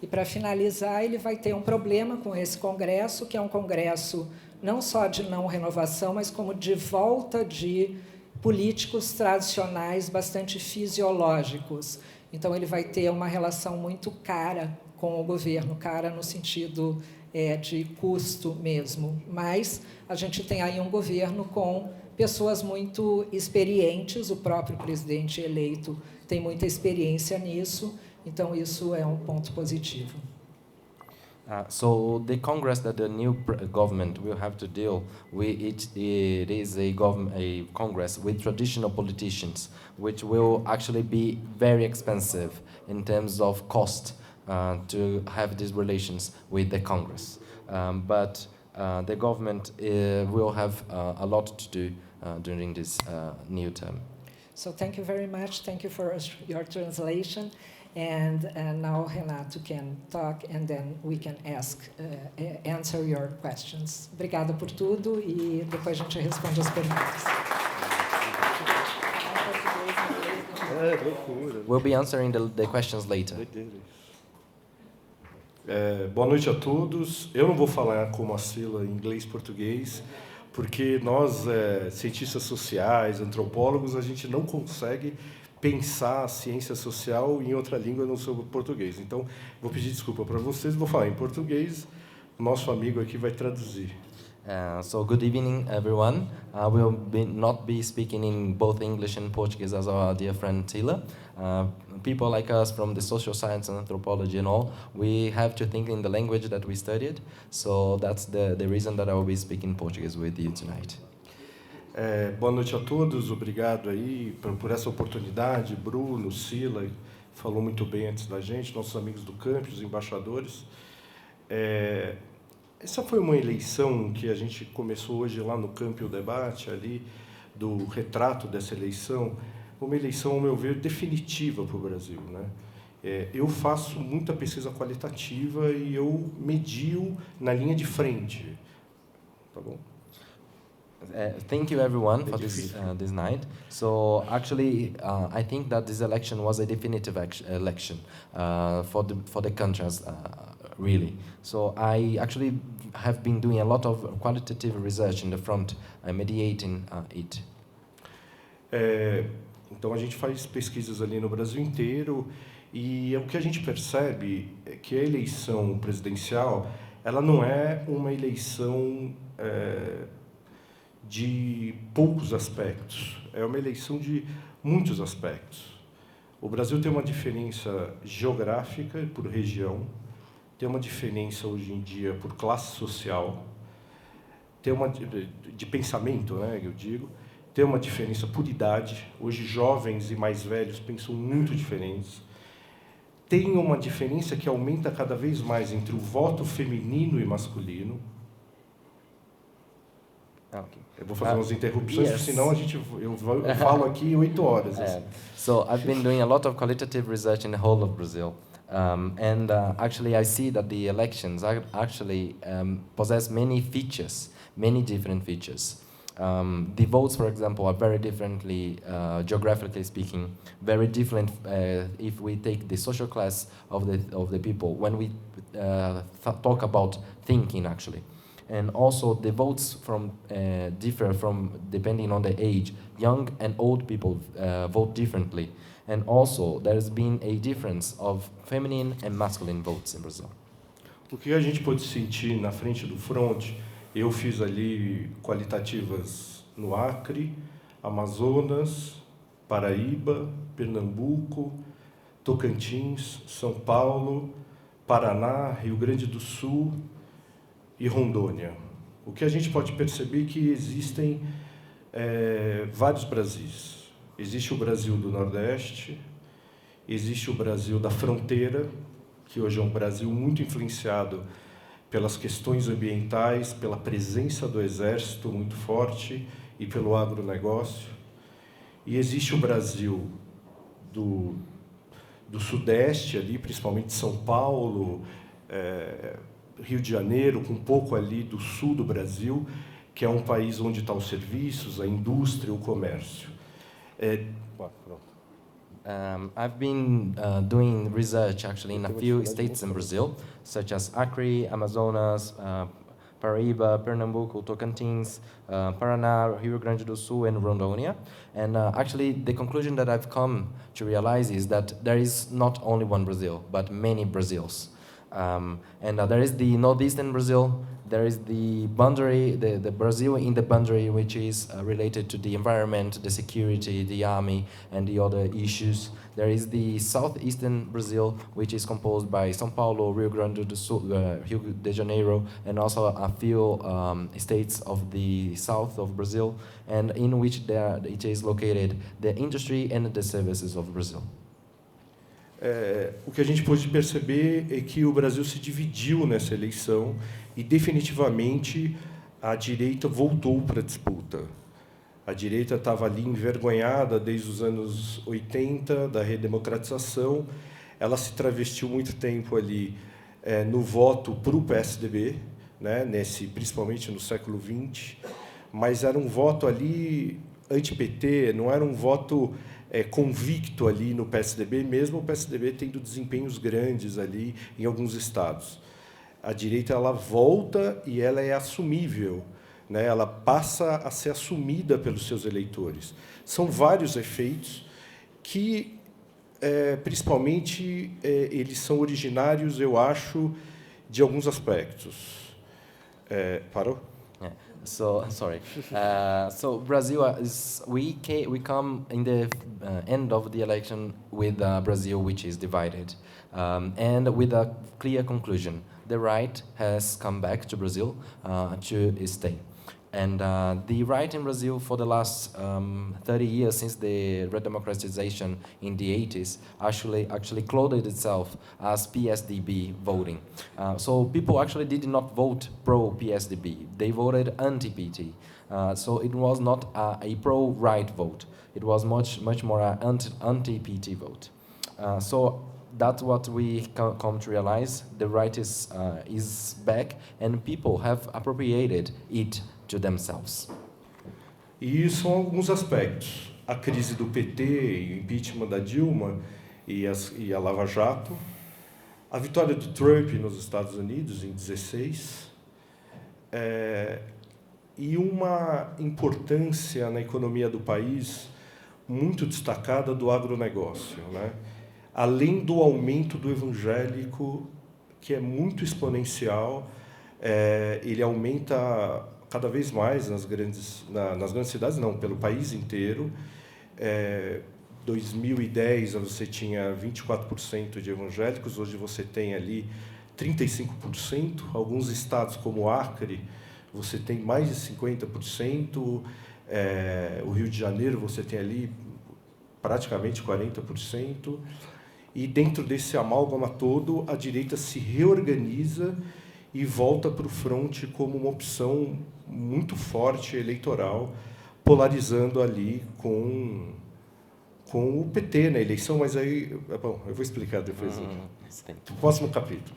E, para finalizar, ele vai ter um problema com esse congresso, que é um congresso não só de não renovação, mas como de volta de políticos tradicionais bastante fisiológicos. Então, ele vai ter uma relação muito cara com o governo, cara no sentido de custo mesmo. Mas a gente tem aí um governo com pessoas muito experientes, o próprio presidente eleito tem muita experiência nisso, então isso é um ponto positivo. So the Congress that the new government will have to deal with, it is a Congress with traditional politicians, which will actually be very expensive in terms of cost to have these relations with the Congress. But the government will have a lot to do during this new term. So thank you very much. Thank you for your translation. And now Renato can talk, and then we can answer your questions. Obrigada por tudo, e depois a gente responde as perguntas. We'll be answering the questions later. Boa noite a todos. Eu não vou falar como a Sila em inglês e português, porque nós, cientistas sociais, antropólogos, a gente não consegue pensar a ciência social em outra língua não ser português. Então, vou pedir desculpa para vocês, vou falar em português, o nosso amigo aqui vai traduzir. So good evening, everyone. We'll not be speaking in both English and Portuguese as our dear friend Tila. People like us from the social science and anthropology and all, we have to think in the language that we studied. So that's the reason that I will be speaking Portuguese with you tonight. Boa noite a todos, obrigado aí por essa oportunidade. Bruno, Sila, falou muito bem antes da gente, nossos amigos do campus, embaixadores. Essa foi uma eleição que a gente começou hoje lá no Campo Debate, ali, do retrato dessa eleição, uma eleição, ao meu ver, definitiva para o Brasil, né? Eu faço muita pesquisa qualitativa e eu medio na linha de frente, tá bom? Thank you everyone for this night. So actually, I think that this election was a definitive election for the countries, really. So I actually have been doing a lot of qualitative research in the front, mediating it. Então a gente faz pesquisas ali no Brasil inteiro e o que a gente percebe é que a eleição presidencial, ela não é uma eleição de poucos aspectos, é uma eleição de muitos aspectos. O Brasil tem uma diferença geográfica por região, tem uma diferença hoje em dia por classe social, tem uma de pensamento, né, eu digo, tem uma diferença por idade. Hoje jovens e mais velhos pensam muito diferentes. Tem uma diferença que aumenta cada vez mais entre o voto feminino e masculino. Okay. Eu vou fazer umas interrupções, Yes. senão eu falo aqui 8 horas. So I've been doing a lot of qualitative research in the whole of Brazil. Actually, I see that the elections actually possess many features, many different features. The votes, for example, are very differently, geographically speaking, very different if we take the social class of the people, when we talk about thinking, actually. And also the votes differ from depending on the age. Young and old people vote differently. And also, there's been a difference of feminine and masculine votes in Brazil. O que a gente pode sentir na frente do front, eu fiz ali qualitativas no Acre, Amazonas, Paraíba, Pernambuco, Tocantins, São Paulo, Paraná, Rio Grande do Sul e Rondônia. O que a gente pode perceber é que existem vários Brasis. Existe o Brasil do Nordeste, existe o Brasil da fronteira, que hoje é um Brasil muito influenciado pelas questões ambientais, pela presença do exército muito forte e pelo agronegócio. E existe o Brasil do Sudeste, ali, principalmente São Paulo, Rio de Janeiro, com um pouco ali do sul do Brasil, que é um país onde estão os serviços, a indústria, o comércio. I've been doing research actually in a few states in Brazil, such as Acre, Amazonas, Paraíba, Pernambuco, Tocantins, Paraná, Rio Grande do Sul, and Rondônia. And actually, the conclusion that I've come to realize is that there is not only one Brazil, but many Brazils. There is the northeastern Brazil, there is the boundary, the Brazil in the boundary, which is related to the environment, the security, the army, and the other issues. There is the southeastern Brazil, which is composed by São Paulo, Rio Grande do Sul, Rio de Janeiro, and also a few states of the south of Brazil, and in which it is located the industry and the services of Brazil. O que a gente pôde perceber é que o Brasil se dividiu nessa eleição e, definitivamente, a direita voltou para a disputa. A direita estava ali envergonhada desde os anos 80, da redemocratização. Ela se travestiu muito tempo ali no voto para o PSDB, né, principalmente no século XX, mas era um voto ali anti-PT, não era um voto convicto ali no PSDB, mesmo o PSDB tendo desempenhos grandes ali em alguns estados. A direita ela volta e ela é assumível, né? Ela passa a ser assumida pelos seus eleitores. São vários efeitos que, principalmente, eles são originários, eu acho, de alguns aspectos. Parou? So sorry. So Brazil we come in the end of the election with Brazil, which is divided, and with a clear conclusion: the right has come back to Brazil to stay. And the right in Brazil for the last 30 years, since the redemocratization in the 80s, actually clothed itself as PSDB voting. So people actually did not vote pro-PSDB. They voted anti-PT. So it was not a pro-right vote. It was much more an anti-PT vote. So that's what we come to realize. The right is back, and people have appropriated it to themselves. E são alguns aspectos. A crise do PT, o impeachment da Dilma e a Lava Jato, a vitória do Trump nos Estados Unidos em 2016, e uma importância na economia do país muito destacada do agronegócio, né? Além do aumento do evangélico, que é muito exponencial, ele aumenta cada vez mais nas grandes cidades, não, pelo país inteiro. 2010 você tinha 24% de evangélicos, hoje você tem ali 35%. Alguns estados como Acre, você tem mais de 50%. O Rio de Janeiro, você tem ali praticamente 40%. E dentro desse amálgama todo, a direita se reorganiza e volta para o fronte como uma opção muito forte eleitoral, polarizando ali com com o PT na eleição, mas aí, bom, eu vou explicar depois. No próximo capítulo.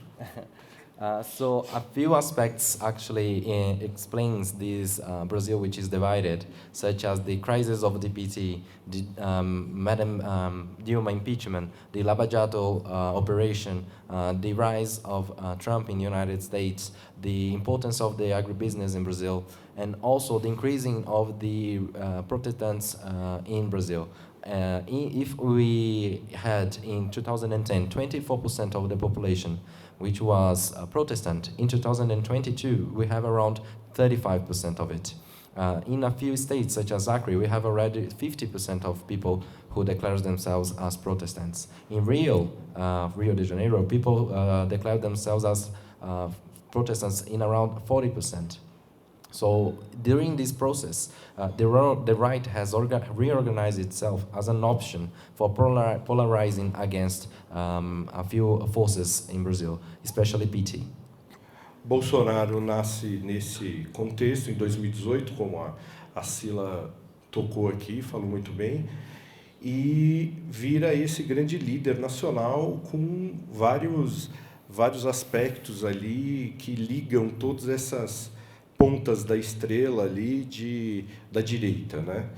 So a few aspects actually explains this Brazil which is divided, such as the crisis of the PT, the Madam Dilma impeachment, the Lava Jato operation, the rise of Trump in the United States, the importance of the agribusiness in Brazil, and also the increasing of the Protestants in Brazil. If we had in 2010 24% of the population which was Protestant, in 2022 we have around 35% of it. In a few states such as Acre, we have already 50% of people who declare themselves as Protestants. In Rio de Janeiro, people declare themselves as Protestants in around 40%. So during this process, the right has reorganized itself as an option for polarizing against a few forces in Brazil, especially PT. Bolsonaro nasce nesse contexto, em 2018, como a Sila tocou aqui, falou muito bem, e vira esse grande líder nacional com vários aspectos ali que ligam todas essas pontas da estrela ali da direita, né?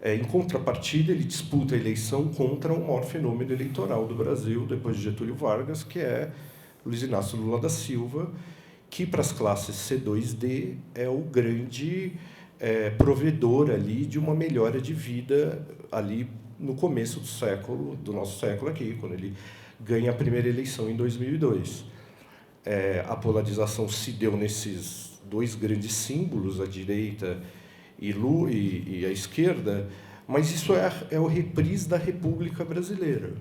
Em contrapartida, ele disputa a eleição contra o maior fenômeno eleitoral do Brasil, depois de Getúlio Vargas, que é Luiz Inácio Lula da Silva, que para as classes C2D é o grande provedor ali de uma melhora de vida ali no começo do nosso século aqui, quando ele ganha a primeira eleição em 2002. A polarização se deu nesses dois grandes símbolos, a direita e a esquerda, mas isso é o reprise da República Brasileira.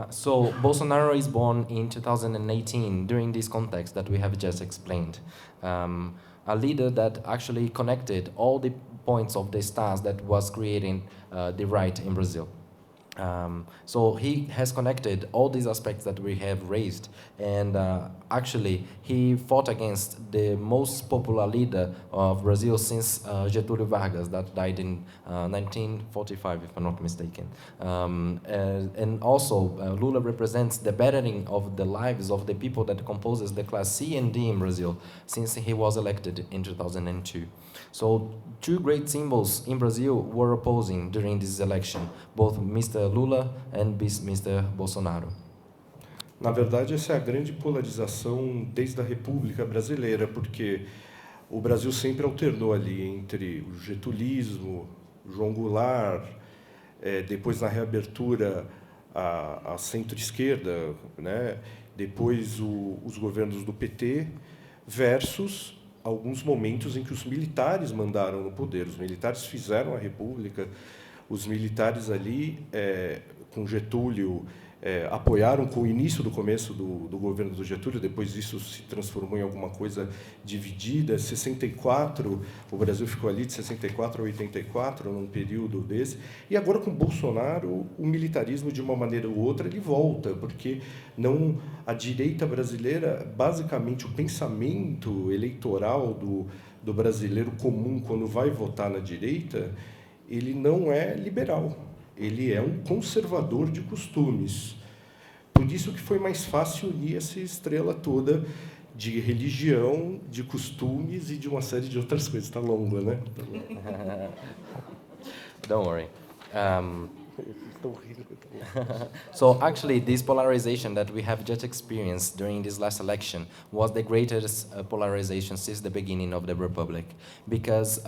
So Bolsonaro is born in 2018 during this context that we have just explained. A leader that actually connected all the points of the stars that was creating the right in Brazil. So he has connected all these aspects that we have raised, and actually he fought against the most popular leader of Brazil since Getúlio Vargas, that died in 1945, if I'm not mistaken. And also Lula represents the bettering of the lives of the people that composes the class C and D in Brazil since he was elected in 2002. So two great symbols in Brazil were opposing during this election, both Mr. Lula and Mr. Bolsonaro. Na verdade, essa é a grande polarização desde a República Brasileira, porque o Brasil sempre alternou ali entre o getulismo, João Goulart, depois na reabertura a centro-esquerda, né? Depois os governos do PT, versus alguns momentos em que os militares mandaram no poder. Os militares fizeram a República, os militares ali, com Getúlio, apoiaram com o início do começo do governo do Getúlio, depois isso se transformou em alguma coisa dividida. 64, o Brasil ficou ali de 64 a 84, num período desse. E agora, com Bolsonaro, o militarismo, de uma maneira ou outra, ele volta, porque a direita brasileira, basicamente, o pensamento eleitoral do brasileiro comum, quando vai votar na direita, ele não é liberal. Ele é um conservador de costumes. Por isso que foi mais fácil unir essa estrela toda de religião, de costumes e de uma série de outras coisas. Está longa, né? Don't worry. So actually, this polarization that we have just experienced during this last election was the greatest polarization since the beginning of the Republic, because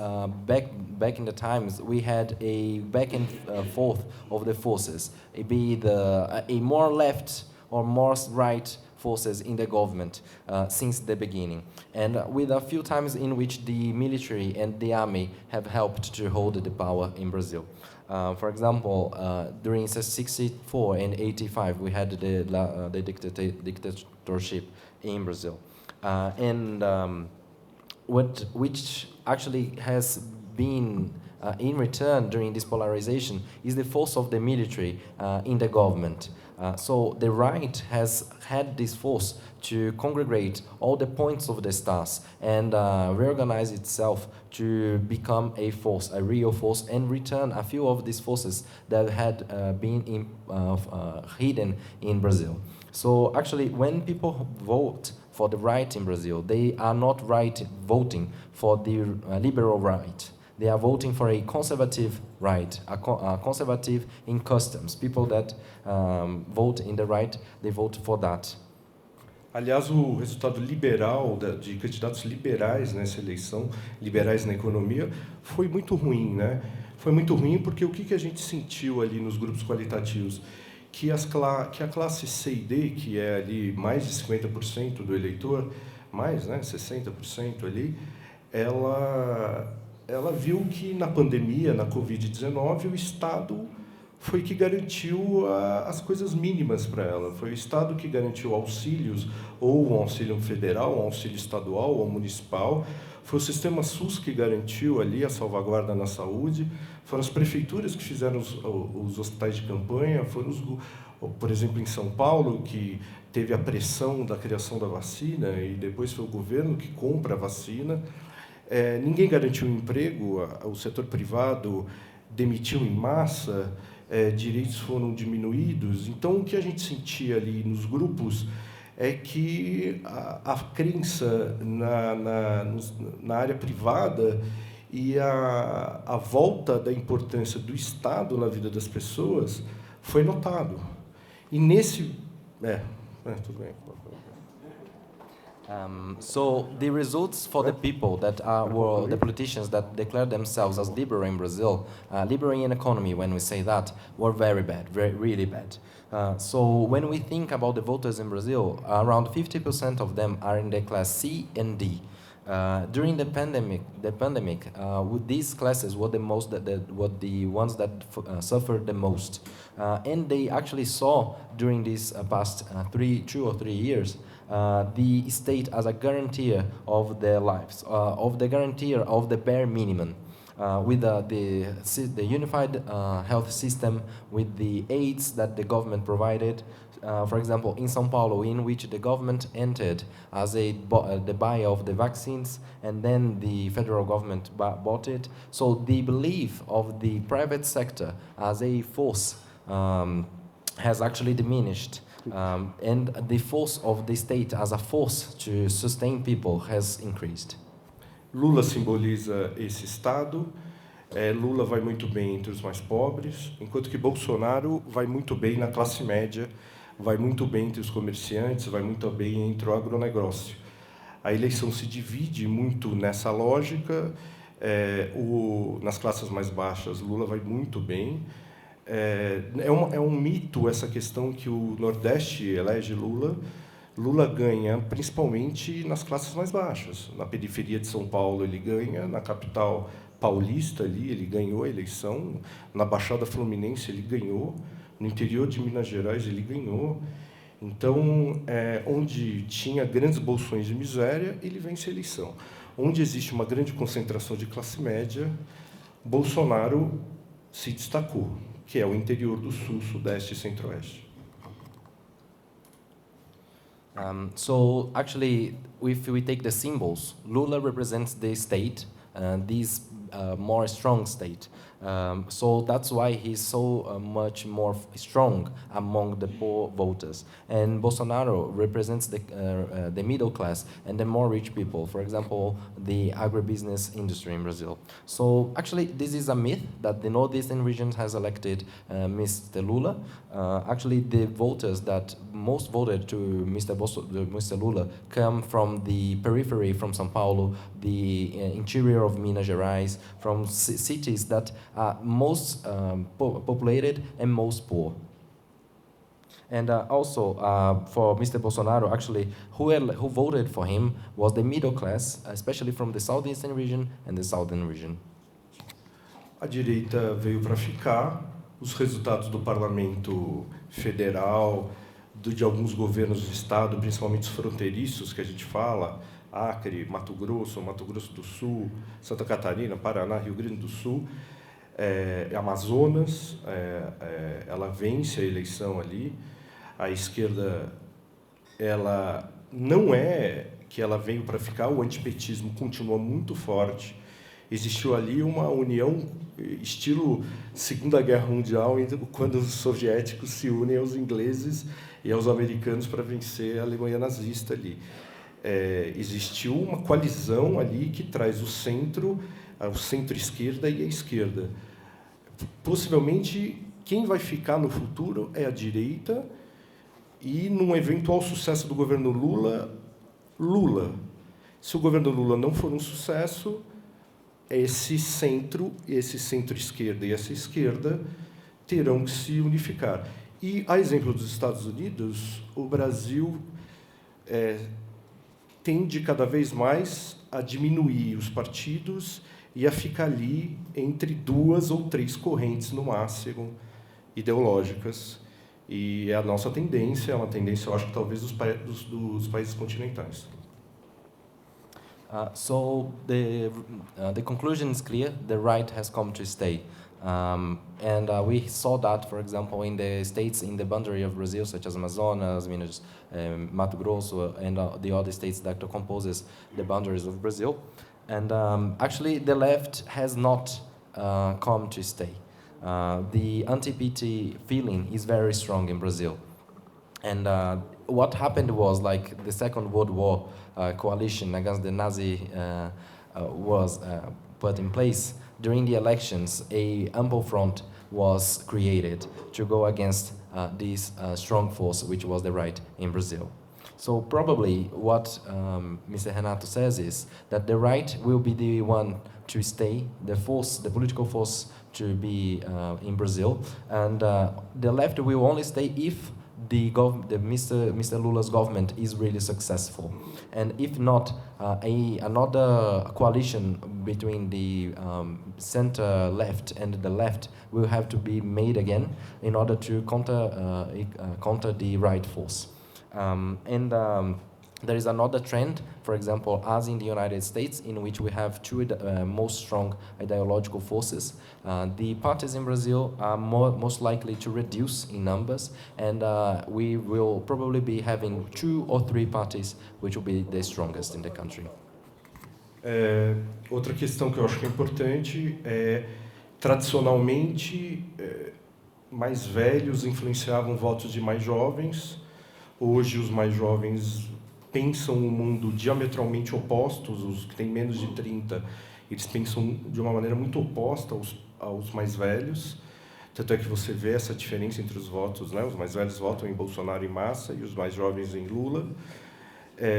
back in the times we had a back and forth of the forces, be a more left or more right forces in the government since the beginning, and with a few times in which the military and the army have helped to hold the power in Brazil. For example, during 64 and 85, we had the dictatorship in Brazil, which actually has been in return during this polarization is the force of the military in the government. So the right has had this force to congregate all the points of the stars and reorganize itself to become a force, a real force, and return a few of these forces that had been hidden in Brazil. So actually, when people vote for the right in Brazil, they are not voting for the liberal right. They are voting for a conservative right, a conservative in customs. People that vote in the right, they vote for that. Aliás, o resultado liberal de candidatos liberais nessa eleição, liberais na economia, foi muito ruim, né? Foi muito ruim porque o que a gente sentiu ali nos grupos qualitativos? Que a classe C e D, que é ali mais de 50% do eleitor, mais, né, 60% ali, ela viu que na pandemia, na Covid-19, o Estado foi que garantiu as coisas mínimas para ela. Foi o Estado que garantiu auxílios, ou um auxílio federal, um auxílio estadual ou municipal. Foi o sistema SUS que garantiu ali a salvaguarda na saúde. Foram as prefeituras que fizeram os hospitais de campanha. Foram por exemplo, em São Paulo, que teve a pressão da criação da vacina, e depois foi o governo que compra a vacina. Ninguém garantiu emprego, o setor privado demitiu em massa, direitos foram diminuídos. Então, o que a gente sentia ali nos grupos é que a crença na área privada e a volta da importância do Estado na vida das pessoas foi notado. E nesse... tudo bem. So the results for the people that were the politicians that declared themselves as liberal in Brazil, liberal in economy, when we say that, were very bad, really bad. So when we think about the voters in Brazil, around 50% of them are in the class C and D. During the pandemic, with these classes were the ones that suffered the most, and they actually saw during these past 2 or 3 years the state as a guarantor of their lives, of the guarantor of the bare minimum, with the unified health system, with the aids that the government provided. For example, in São Paulo, in which the government entered as the buyer of the vaccines, and then the federal government bought it. So the belief of the private sector as a force has actually diminished. And the force of the state as a force to sustain people has increased. Lula simboliza esse Estado. Lula vai muito bem entre os mais pobres, enquanto que Bolsonaro vai muito bem na classe média, vai muito bem entre os comerciantes, vai muito bem entre o agronegócio. A eleição se divide muito nessa lógica. Nas classes mais baixas, Lula vai muito bem. É um mito essa questão que o Nordeste elege Lula. Lula ganha principalmente nas classes mais baixas. Na periferia de São Paulo ele ganha, na capital paulista ali ele ganhou a eleição, na Baixada Fluminense ele ganhou, no interior de Minas Gerais ele ganhou. Então, onde tinha grandes bolsões de miséria, ele vence a eleição. Onde existe uma grande concentração de classe média, Bolsonaro se destacou, que é o interior do Sul, Sudeste e Centro-Oeste. So actually, if we take the symbols, Lula represents the state, this more strong state. So that's why he's so much more strong among the poor voters. And Bolsonaro represents the middle class and the more rich people, for example, the agribusiness industry in Brazil. So actually, this is a myth that the Northeastern region has elected Mr. Lula. Actually, the voters that most voted to Mr. Lula come from the periphery, from São Paulo, the interior of Minas Gerais, from cities that are most populated and most poor. And also, for Mr. Bolsonaro, actually, who voted for him was the middle class, especially from the southeastern region and the southern region. A direita veio para ficar. Os resultados do Parlamento Federal, de alguns governos do Estado, principalmente os fronteiriços que a gente fala, Acre, Mato Grosso do Sul, Santa Catarina, Paraná, Rio Grande do Sul, Amazonas, ela vence a eleição ali. A esquerda, ela não é que ela veio para ficar, o antipetismo continua muito forte. Existiu ali uma união, estilo Segunda Guerra Mundial, quando os soviéticos se unem aos ingleses e aos americanos para vencer a Alemanha nazista ali. Existiu uma coalizão ali que traz o centro-esquerda e a esquerda. Possivelmente, quem vai ficar no futuro é a direita e, num eventual sucesso do governo Lula. Se o governo Lula não for um sucesso, esse centro-esquerda e essa esquerda terão que se unificar. E, a exemplo dos Estados Unidos, o Brasil tende cada vez mais a diminuir os partidos e a ficar ali entre 2 ou 3 correntes, no máximo, ideológicas. E é a nossa tendência, é uma tendência, eu acho que talvez dos países continentais. So the conclusion is clear: the right has come to stay, and we saw that, for example, in the states in the boundary of Brazil, such as Amazonas, Minas, Mato Grosso, and the other states that composes the boundaries of Brazil. And actually, the left has not come to stay. The anti-PT feeling is very strong in Brazil. And what happened was, like, the Second World War coalition against the Nazi was put in place. During the elections, a ample front was created to go against this strong force, which was the right in Brazil. So probably what Mr. Renato says is that the right will be the one to stay, the political force to be in Brazil, and the left will only stay if Mr. Lula's government is really successful, and if not, another coalition between the center left and the left will have to be made again in order to counter the right force. There is another trend, for example, as in the United States, in which we have two most strong ideological forces. The parties in Brazil are most likely to reduce in numbers, and we will probably be having 2 or 3 parties which will be the strongest in the country. Outra questão que eu acho que é importante é, tradicionalmente, mais velhos influenciavam votos de mais jovens. Hoje, os mais jovens pensam um mundo diametralmente opostos, os que têm menos de 30, eles pensam de uma maneira muito oposta aos mais velhos. Tanto é que você vê essa diferença entre os votos, né? Os mais velhos votam em Bolsonaro em massa e os mais jovens em Lula.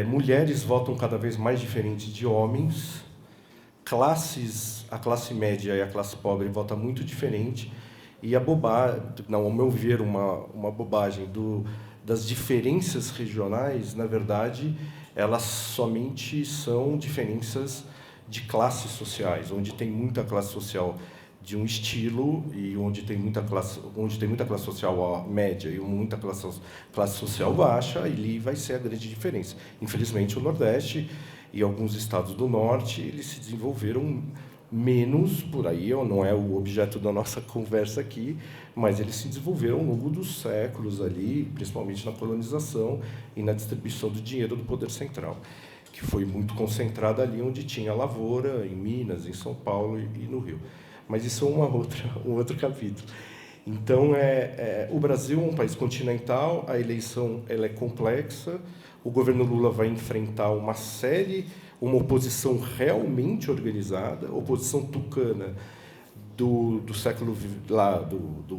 Mulheres votam cada vez mais diferentes de homens. A classe média e a classe pobre votam muito diferente. E ao meu ver, uma bobagem das diferenças regionais, na verdade, elas somente são diferenças de classes sociais, onde tem muita classe social de um estilo e onde tem muita classe social média e muita classe social baixa, ali vai ser a grande diferença. Infelizmente, o Nordeste e alguns estados do Norte, eles se desenvolveram menos, por aí não é o objeto da nossa conversa aqui, mas eles se desenvolveram ao longo dos séculos ali, principalmente na colonização e na distribuição do dinheiro do poder central, que foi muito concentrada ali onde tinha lavoura, em Minas, em São Paulo e no Rio. Mas isso é um outro capítulo. Então, o Brasil é um país continental, a eleição ela é complexa, o governo Lula vai enfrentar uma oposição realmente organizada, oposição tucana do século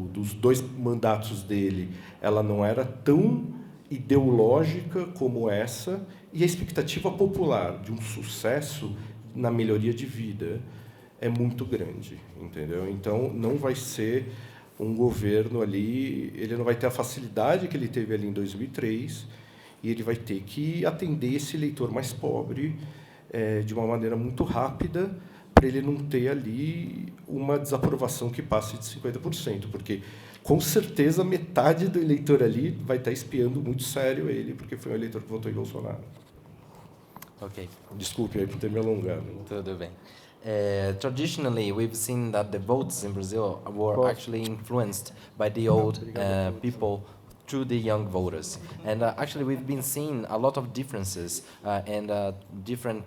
dos 2 mandatos dele, ela não era tão ideológica como essa, e a expectativa popular de um sucesso na melhoria de vida é muito grande, entendeu? Então não vai ser um governo ali, ele não vai ter a facilidade que ele teve ali em 2003, e ele vai ter que atender esse eleitor mais pobre de uma maneira muito rápida, para ele não ter ali uma desaprovação que passe de 50%, porque, com certeza, metade do eleitor ali vai estar espiando muito sério ele, porque foi um eleitor que votou em Bolsonaro. Okay. Desculpe aí por ter me alongado. Tudo bem. Traditionally, we've seen that the votes in Brazil were actually influenced by the old people to the young voters. And actually, we've been seeing a lot of differences and different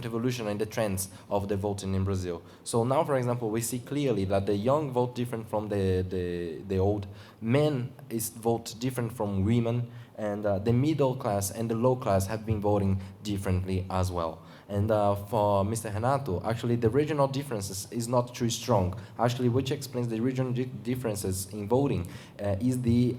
evolution in the trends of the voting in Brazil. So now, for example, we see clearly that the young vote different from the old. Men vote different from women, and the middle class and the low class have been voting differently as well. And for Mr. Renato, actually the regional differences is not too strong. Actually, which explains the regional differences in voting is the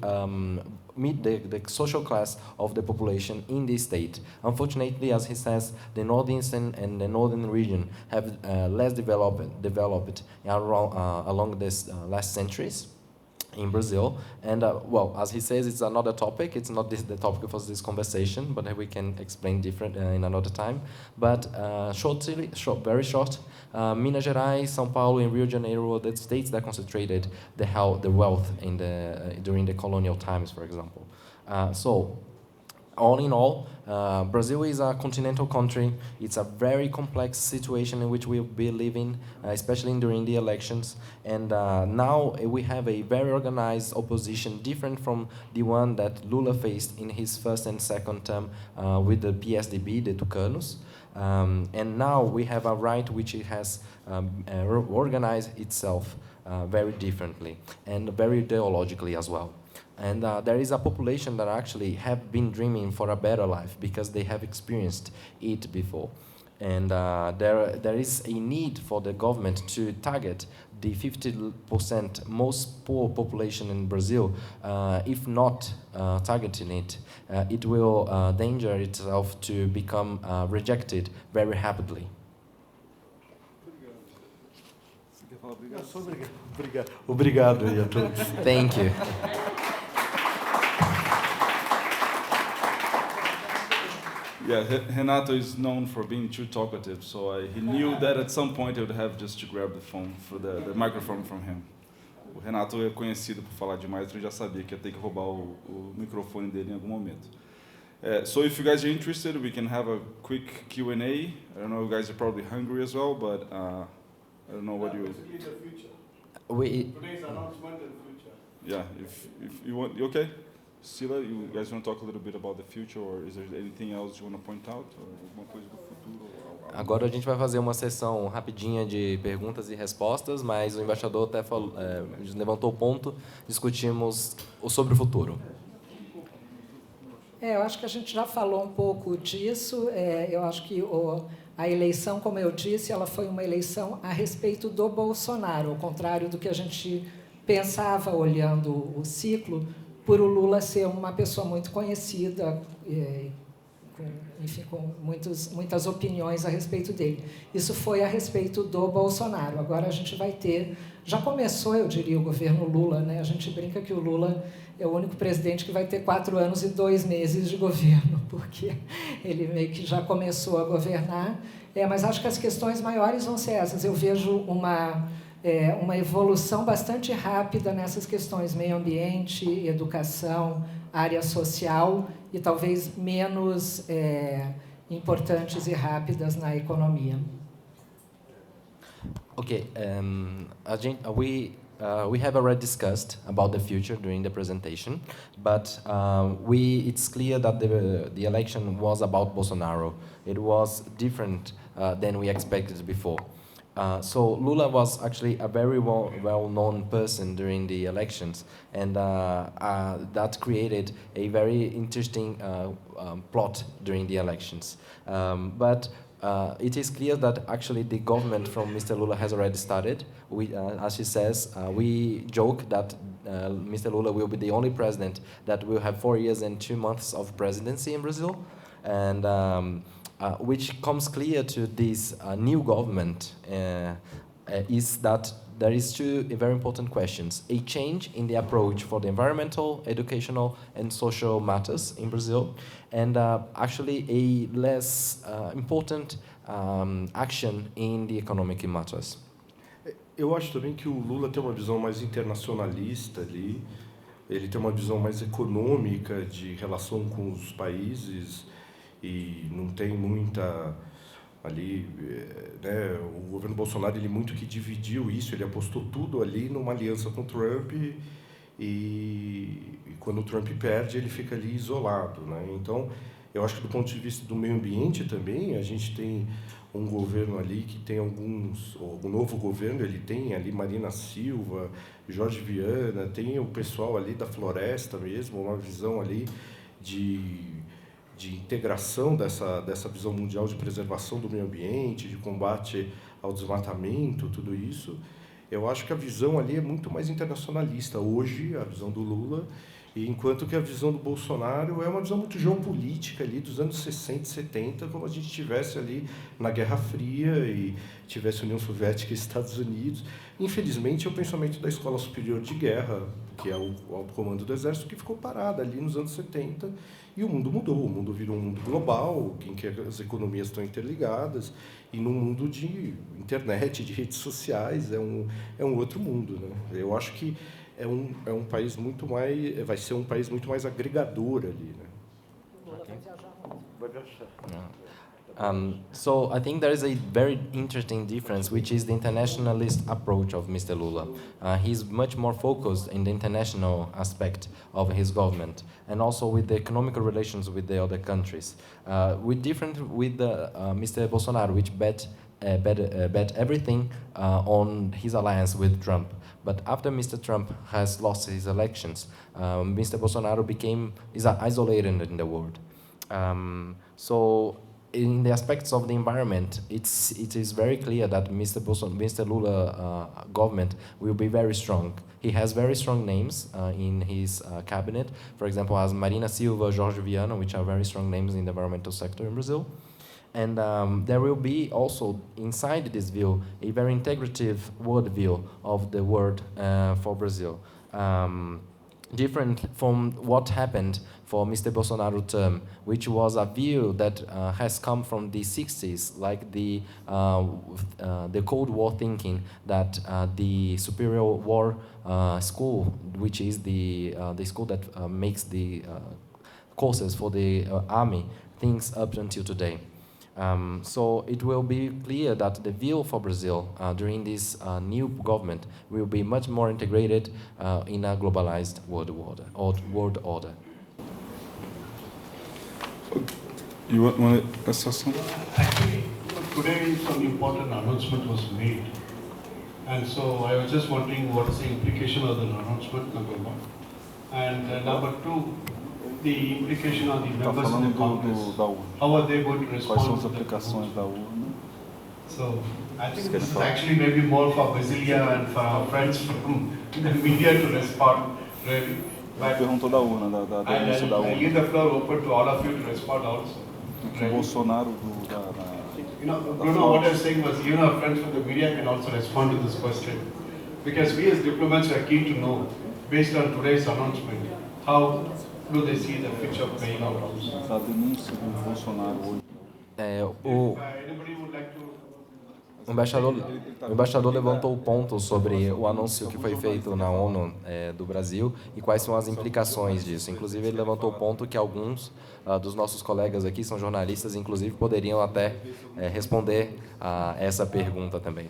social class of the population in this state. Unfortunately, as he says, the northeastern and the northern region have less developed along this last centuries in Brazil, and well, as he says, it's another topic. It's not the topic for this conversation, but we can explain different in another time. But very short, Minas Gerais, São Paulo, and Rio de Janeiro were the states that concentrated the wealth in during the colonial times, for example. So, all in all, Brazil is a continental country. It's a very complex situation in which we'll be living, especially during the elections. And now we have a very organized opposition, different from the one that Lula faced in his first and second term with the PSDB, the Tucanos. And now we have a right which has organized itself very differently and very ideologically as well. And there is a population that actually have been dreaming for a better life because they have experienced it before. And there is a need for the government to target the 50% most poor population in Brazil. If not targeting it, it will danger itself to become rejected very rapidly. Obrigado a todos. Thank you. Yeah, Renato is known for being too talkative, so he knew that at some point I would have just to grab the phone for the microphone from him. O Renato é conhecido por falar demais, então eu já sabia que ia ter que roubar o microfone dele em algum momento. So if you guys are interested, we can have a quick Q&A. I don't know, you guys are probably hungry as well, but I don't know what you... Today's announcement and future. Yeah, if you want, you okay? Sila, you guys want to talk a little bit about the future, or is there anything else you want to point out, or alguma coisa do futuro? Agora a gente vai fazer uma sessão rapidinha de perguntas e respostas, mas o embaixador até levantou o ponto, discutimos sobre o futuro. Eu acho que a gente já falou um pouco disso. Eu acho que a eleição, como eu disse, ela foi uma eleição a respeito do Bolsonaro, ao contrário do que a gente pensava olhando o ciclo, por o Lula ser uma pessoa muito conhecida, com muitas opiniões a respeito dele. Isso foi a respeito do Bolsonaro. Agora a gente vai ter... Já começou, eu diria, o governo Lula, né? A gente brinca que o Lula é o único presidente que vai ter 4 anos e 2 meses de governo, porque ele meio que já começou a governar. Mas acho que as questões maiores vão ser essas. Eu vejo uma evolução bastante rápida nessas questões: meio ambiente, educação, área social, e talvez menos importantes e rápidas na economia. Okay, we have already discussed about the future during the presentation, but it's clear that the election was about Bolsonaro. It was different than we expected before. So Lula was actually a very well-known person during the elections, and that created a very interesting plot during the elections. But it is clear that actually the government from Mr. Lula has already started. As he says, we joke that Mr. Lula will be the only president that will have 4 years and 2 months of presidency in Brazil, and which comes clear to this new government is that there is 2 very important questions: a change in the approach for the environmental, educational, and social matters in Brazil, and actually a less important action in the economic matters. Eu acho também que o Lula tem uma visão mais internacionalista ali, ele tem uma visão mais econômica de relação com os países, e não tem muita ali, né, o governo Bolsonaro, ele muito que dividiu isso, ele apostou tudo ali numa aliança com Trump, e quando o Trump perde, ele fica ali isolado, né? Então, eu acho que do ponto de vista do meio ambiente também, a gente tem um governo ali que tem o novo governo, ele tem ali Marina Silva, Jorge Viana, tem o pessoal ali da floresta mesmo, uma visão ali de integração dessa visão mundial de preservação do meio ambiente, de combate ao desmatamento, tudo isso. Eu acho que a visão ali é muito mais internacionalista hoje, a visão do Lula, e enquanto que a visão do Bolsonaro é uma visão muito geopolítica ali dos anos 60 e 70, como a gente estivesse ali na Guerra Fria e tivesse União Soviética e Estados Unidos. Infelizmente, é o pensamento da Escola Superior de Guerra, que é o alto comando do Exército, que ficou parada ali nos anos 70, e o mundo mudou. O mundo virou um mundo global, em que as economias estão interligadas, e num mundo de internet, de redes sociais, é um outro mundo, né? Eu acho que é um país muito mais, vai ser um país muito mais agregador ali, né? So I think there is a very interesting difference, which is the internationalist approach of Mr. Lula. He's much more focused in the international aspect of his government, and also with the economical relations with the other countries. We're different with Mr. Bolsonaro, which bet everything on his alliance with Trump. But after Mr. Trump has lost his elections, Mr. Bolsonaro is isolated in the world. So in the aspects of the environment, it is very clear that Mr. Lula government will be very strong. He has very strong names in his cabinet. For example, as Marina Silva, Jorge Viana, which are very strong names in the environmental sector in Brazil. And there will be also, inside this view, a very integrative worldview of the world for Brazil. Different from what happened for Mr. Bolsonaro's term, which was a view that has come from the 60s, like the Cold War thinking that the Superior War School, which is the school that makes the courses for the army, thinks up until today. So it will be clear that the view for Brazil during this new government will be much more integrated in a globalized world order. You want to say something? Actually, today some important announcement was made. And so I was just wondering what is the implication of the announcement, number one. And number two, the implication on the members of the Congress. How are they going to respond? Quais são as aplicações da urna? So I think this is actually maybe more for Brasilia and for our friends from the media to respond, really. But Perguntou da urna, da denúncia da I urna. leave the floor open to all of you to respond also. Que o Bolsonaro You know, Bruno, what I was saying was, you know, our friends from the media can also respond to this question. Because we as diplomats are keen to know, based on today's announcement, how do they see the future playing out also? A denúncia do Bolsonaro hoje. Anybody would like to... O embaixador levantou o ponto sobre o anúncio que foi feito na ONU do Brasil e quais são as implicações disso. Inclusive, ele levantou o ponto que alguns dos nossos colegas aqui são jornalistas, inclusive poderiam até responder a essa pergunta também.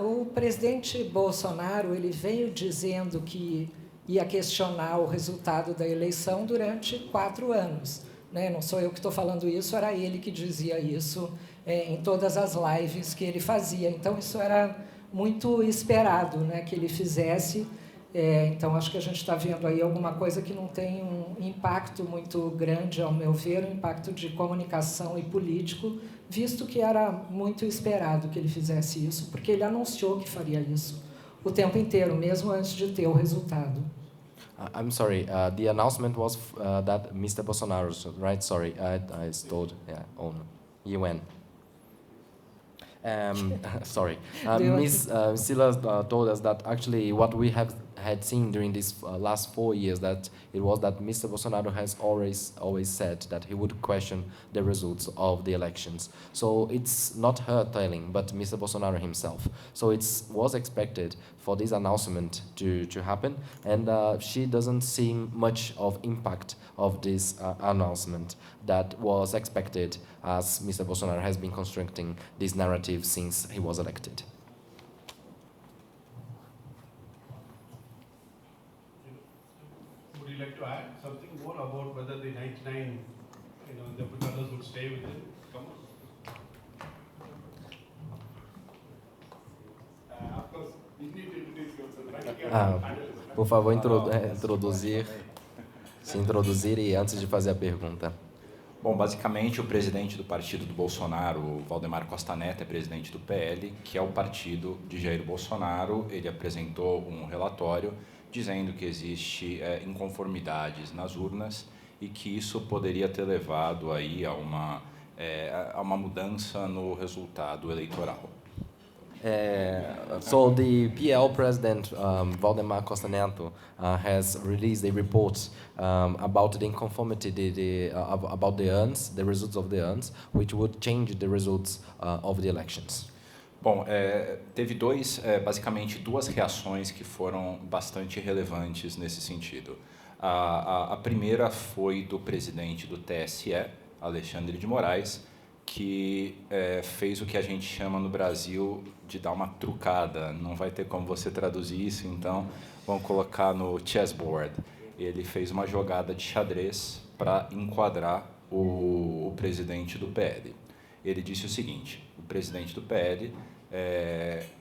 O presidente Bolsonaro ele veio dizendo que ia questionar o resultado da eleição durante 4 anos. Né? Não sou eu que estou falando isso, era ele que dizia isso em todas as lives que ele fazia. Então, isso era muito esperado, né, que ele fizesse. Então, acho que a gente está vendo aí alguma coisa que não tem um impacto muito grande, ao meu ver, um impacto de comunicação e político, visto que era muito esperado que ele fizesse isso, porque ele anunciou que faria isso o tempo inteiro, mesmo antes de ter o resultado. I'm sorry, the announcement was that Mr. Bolsonaro, right? Sorry, I stole, UN. Sorry. Ms. Sila told us that actually what we had seen during these last 4 years, that it was that Mr. Bolsonaro has always said that he would question the results of the elections. So it's not her telling, but Mr. Bolsonaro himself. So it was expected for this announcement to happen, and she doesn't see much of impact of this announcement that was expected, as Mr. Bolsonaro has been constructing this narrative since he was elected. to add something more about whether the 99, deputados would stay with him? Come on. Of course, you need to introduce yourself, right? Por favor, se introduzir e antes de fazer a pergunta. Bom, basicamente o presidente do partido do Bolsonaro, o Valdemar Costa Neto, é presidente do PL, que é o partido de Jair Bolsonaro. Ele apresentou um relatório dizendo que existe inconformidades nas urnas e que isso poderia ter levado aí a uma mudança no resultado eleitoral. So the PL president, Valdemar Costa Neto, has released a report about the inconformity, about the urns, the results of the urns, which would change the results of the elections. Bom, teve basicamente duas reações que foram bastante relevantes nesse sentido. A primeira foi do presidente do TSE, Alexandre de Moraes, que fez o que a gente chama no Brasil de dar uma trucada. Não vai ter como você traduzir isso, então vamos colocar no chessboard. Ele fez uma jogada de xadrez para enquadrar o presidente do PL. Ele disse o seguinte: o presidente do PL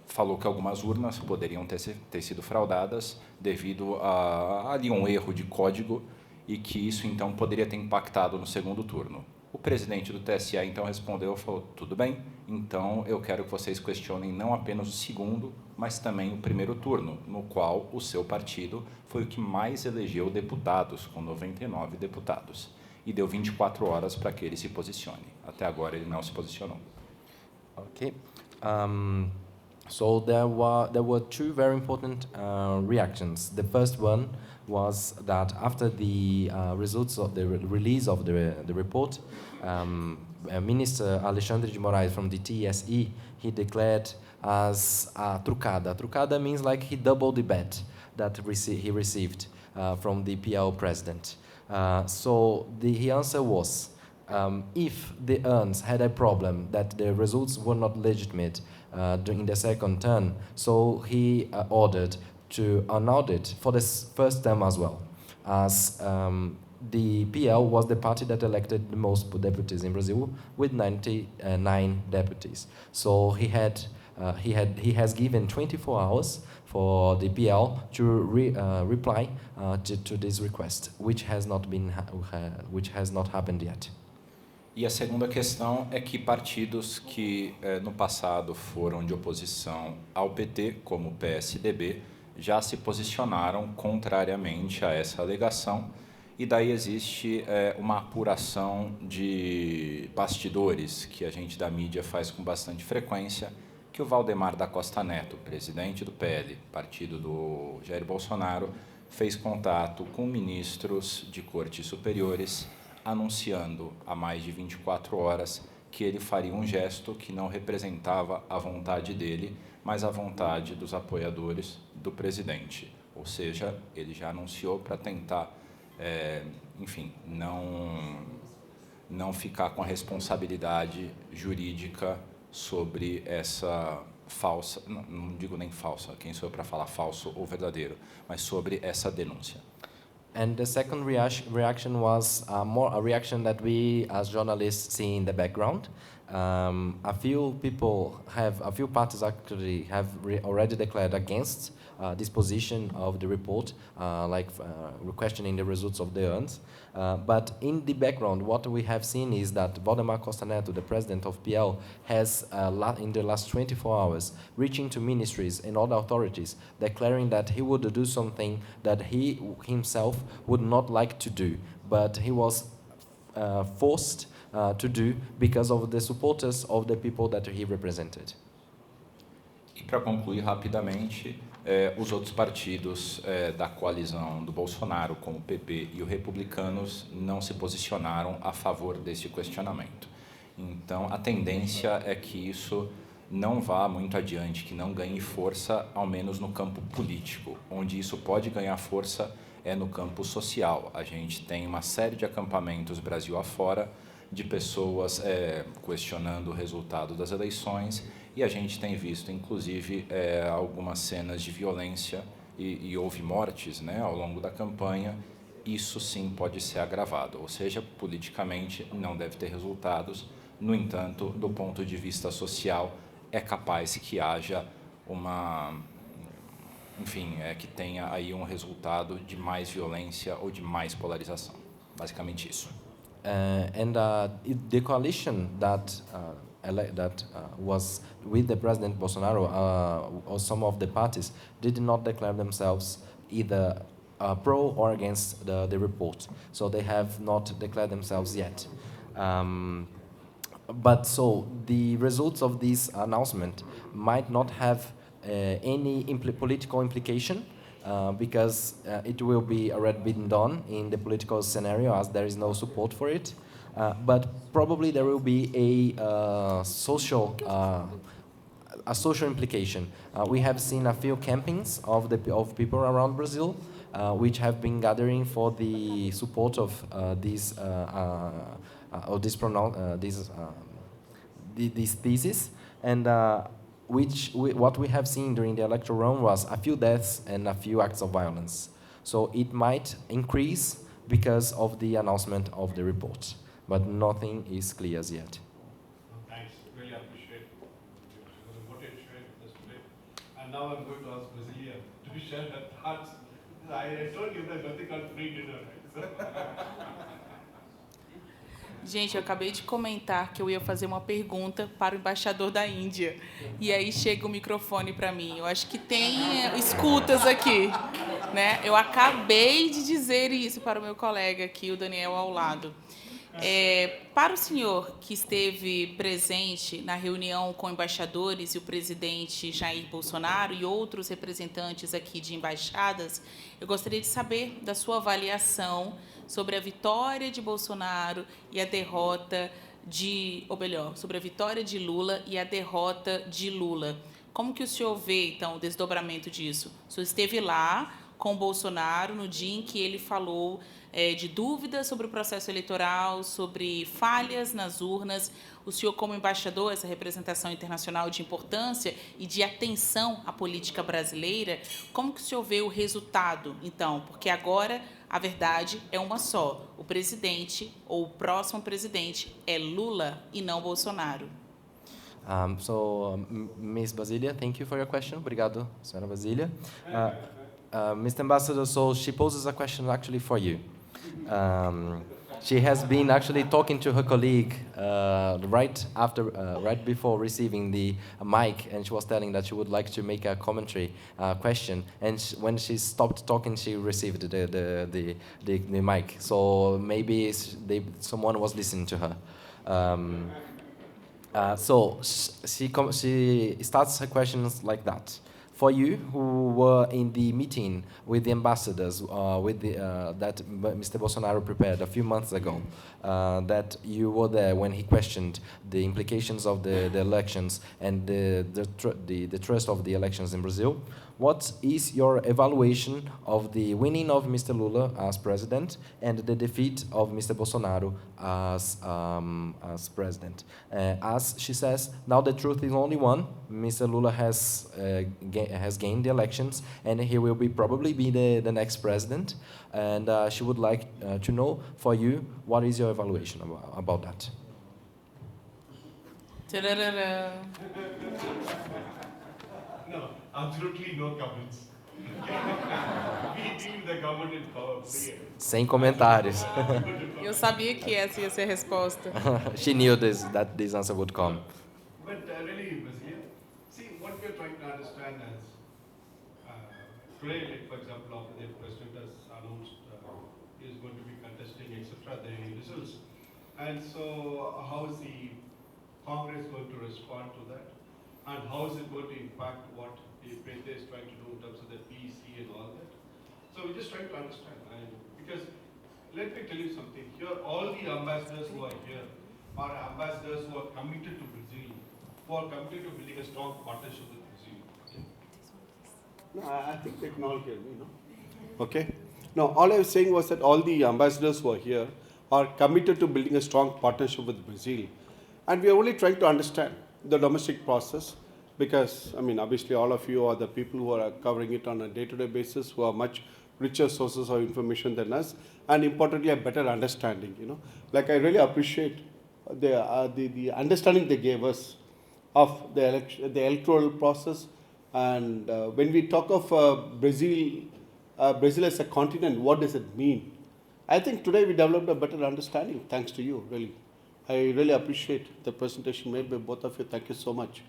falou que algumas urnas poderiam ter sido fraudadas devido a ali um erro de código e que isso então poderia ter impactado no segundo turno. O presidente do TSE então respondeu e falou: tudo bem, então eu quero que vocês questionem não apenas o segundo, mas também o primeiro turno, no qual o seu partido foi o que mais elegeu deputados, com 99 deputados. E deu 24 horas para que ele se posicione. Até agora ele não se posicionou. Okay. So there were two very important reactions. The first one was that after the results of the release of the report, Minister Alexandre de Moraes from the TSE, he declared as a trucada. Trucada means like he doubled the bet that he received from the PL president. So the answer was, if the urns had a problem that the results were not legitimate during the second turn, so he ordered to an audit for the first term as well, as the PL was the party that elected the most deputies in Brazil with 99 deputies. So he has given 24 hours for the PL to reply to this request, which has not happened yet. E a segunda questão é que partidos que no passado foram de oposição ao PT, como o PSDB, já se posicionaram contrariamente a essa alegação, e daí existe uma apuração de bastidores que a gente da mídia faz com bastante frequência, que o Valdemar da Costa Neto, presidente do PL, partido do Jair Bolsonaro, fez contato com ministros de cortes superiores, anunciando há mais de 24 horas que ele faria um gesto que não representava a vontade dele, mas a vontade dos apoiadores do presidente. Ou seja, ele já anunciou para tentar, enfim, não ficar com a responsabilidade jurídica sobre essa falsa, não digo nem falsa, quem sou eu para falar falso ou verdadeiro, mas sobre essa denúncia. And the second reaction was more a reaction that we as journalists see in the background. A few parties actually have already declared against this position of the report, questioning the results of the urns. But in the background, what we have seen is that Valdemar Costa Neto, the president of PL, has, in the last 24 hours, reaching to ministries and other authorities, declaring that he would do something that he himself would not like to do, but he was forced to do because of the supporters of the people that he represented. E para concluir rapidamente, os outros partidos da coalizão do Bolsonaro, como o PP e o Republicanos, não se posicionaram a favor desse questionamento. Então, a tendência é que isso não vá muito adiante, que não ganhe força, ao menos no campo político. Onde isso pode ganhar força é no campo social. A gente tem uma série de acampamentos Brasil afora, de pessoas questionando o resultado das eleições, e a gente tem visto, inclusive, algumas cenas de violência e houve mortes, né, ao longo da campanha, isso sim pode ser agravado, ou seja, politicamente não deve ter resultados, no entanto, do ponto de vista social, é capaz que haja que tenha aí um resultado de mais violência ou de mais polarização. Basicamente isso. The coalition that was with the President Bolsonaro, or some of the parties, did not declare themselves either pro or against the report. So they have not declared themselves yet. But so the results of this announcement might not have any political implication, because it will be already been done in the political scenario, as there is no support for it. But probably there will be a social implication. We have seen a few campings of people around Brazil, which have been gathering for the support of this thesis, and what we have seen during the electoral run was a few deaths and a few acts of violence. So it might increase because of the announcement of the report, but nothing is clear as yet. Thanks, really appreciate and now I'm going to ask Brasilia to share her thoughts. I told you there's nothing called free dinner, right? Gente, eu acabei de comentar que eu ia fazer uma pergunta para o embaixador da Índia. E aí chega o microfone para mim. Eu acho que tem escutas aqui, né? Eu acabei de dizer isso para o meu colega aqui, o Daniel, ao lado. Para o senhor que esteve presente na reunião com embaixadores e o presidente Jair Bolsonaro e outros representantes aqui de embaixadas, eu gostaria de saber da sua avaliação sobre a vitória de Bolsonaro e a derrota sobre a vitória de Lula e a derrota de Lula. Como que o senhor vê, então, o desdobramento disso? O senhor esteve lá com Bolsonaro no dia em que ele falou de dúvidas sobre o processo eleitoral, sobre falhas nas urnas. O senhor, como embaixador, essa representação internacional de importância e de atenção à política brasileira, como que o senhor vê o resultado, então? Porque agora a verdade é uma só. O presidente, ou o próximo presidente, é Lula e não Bolsonaro. Ms. Basilia, thank you for your question. Obrigado, senhora Basilia. Mr. Ambassador, so she poses a question actually for you. She has been actually talking to her colleague right before receiving the mic, and she was telling that she would like to make a commentary question. And when she stopped talking, she received the mic. So maybe someone was listening to her. So she starts her questions like that. For you who were in the meeting with the ambassadors that Mr. Bolsonaro prepared a few months ago, that you were there when he questioned the implications of the elections and the trust of the elections in Brazil, what is your evaluation of the winning of Mr. Lula as president and the defeat of Mr. Bolsonaro as president? As she says, now the truth is only one. Mr. Lula has gained the elections, and he will probably be the next president. And she would like to know, for you, what is your evaluation about that? No, absolutely no comments. We deem the government in power. Sem comentários. Eu sabia que essa ia ser a resposta. She knew that this answer would come. But really, Brazil, see what we're trying to understand is today, like for example, after the president has announced he is going to be contesting, etc., the results, and so how is the Congress going to respond to that, and how is it going to impact what the president is trying to do in terms of the PEC and all that? So we're just trying to understand, because let me tell you something. Here, all the ambassadors who are here are ambassadors who are committed to Brazil, who are committed to building a strong partnership with Brazil. Okay? No, I think they can all hear me, no? Okay. No, all I was saying was that all the ambassadors who are here are committed to building a strong partnership with Brazil. And we are only trying to understand the domestic process, because, I mean, obviously all of you are the people who are covering it on a day-to-day basis, who are much richer sources of information than us, and importantly, a better understanding. Like I really appreciate the understanding they gave us of the electoral process. And when we talk of Brazil as a continent, what does it mean? I think today we developed a better understanding, thanks to you, really. I really appreciate the presentation made by both of you. Thank you so much.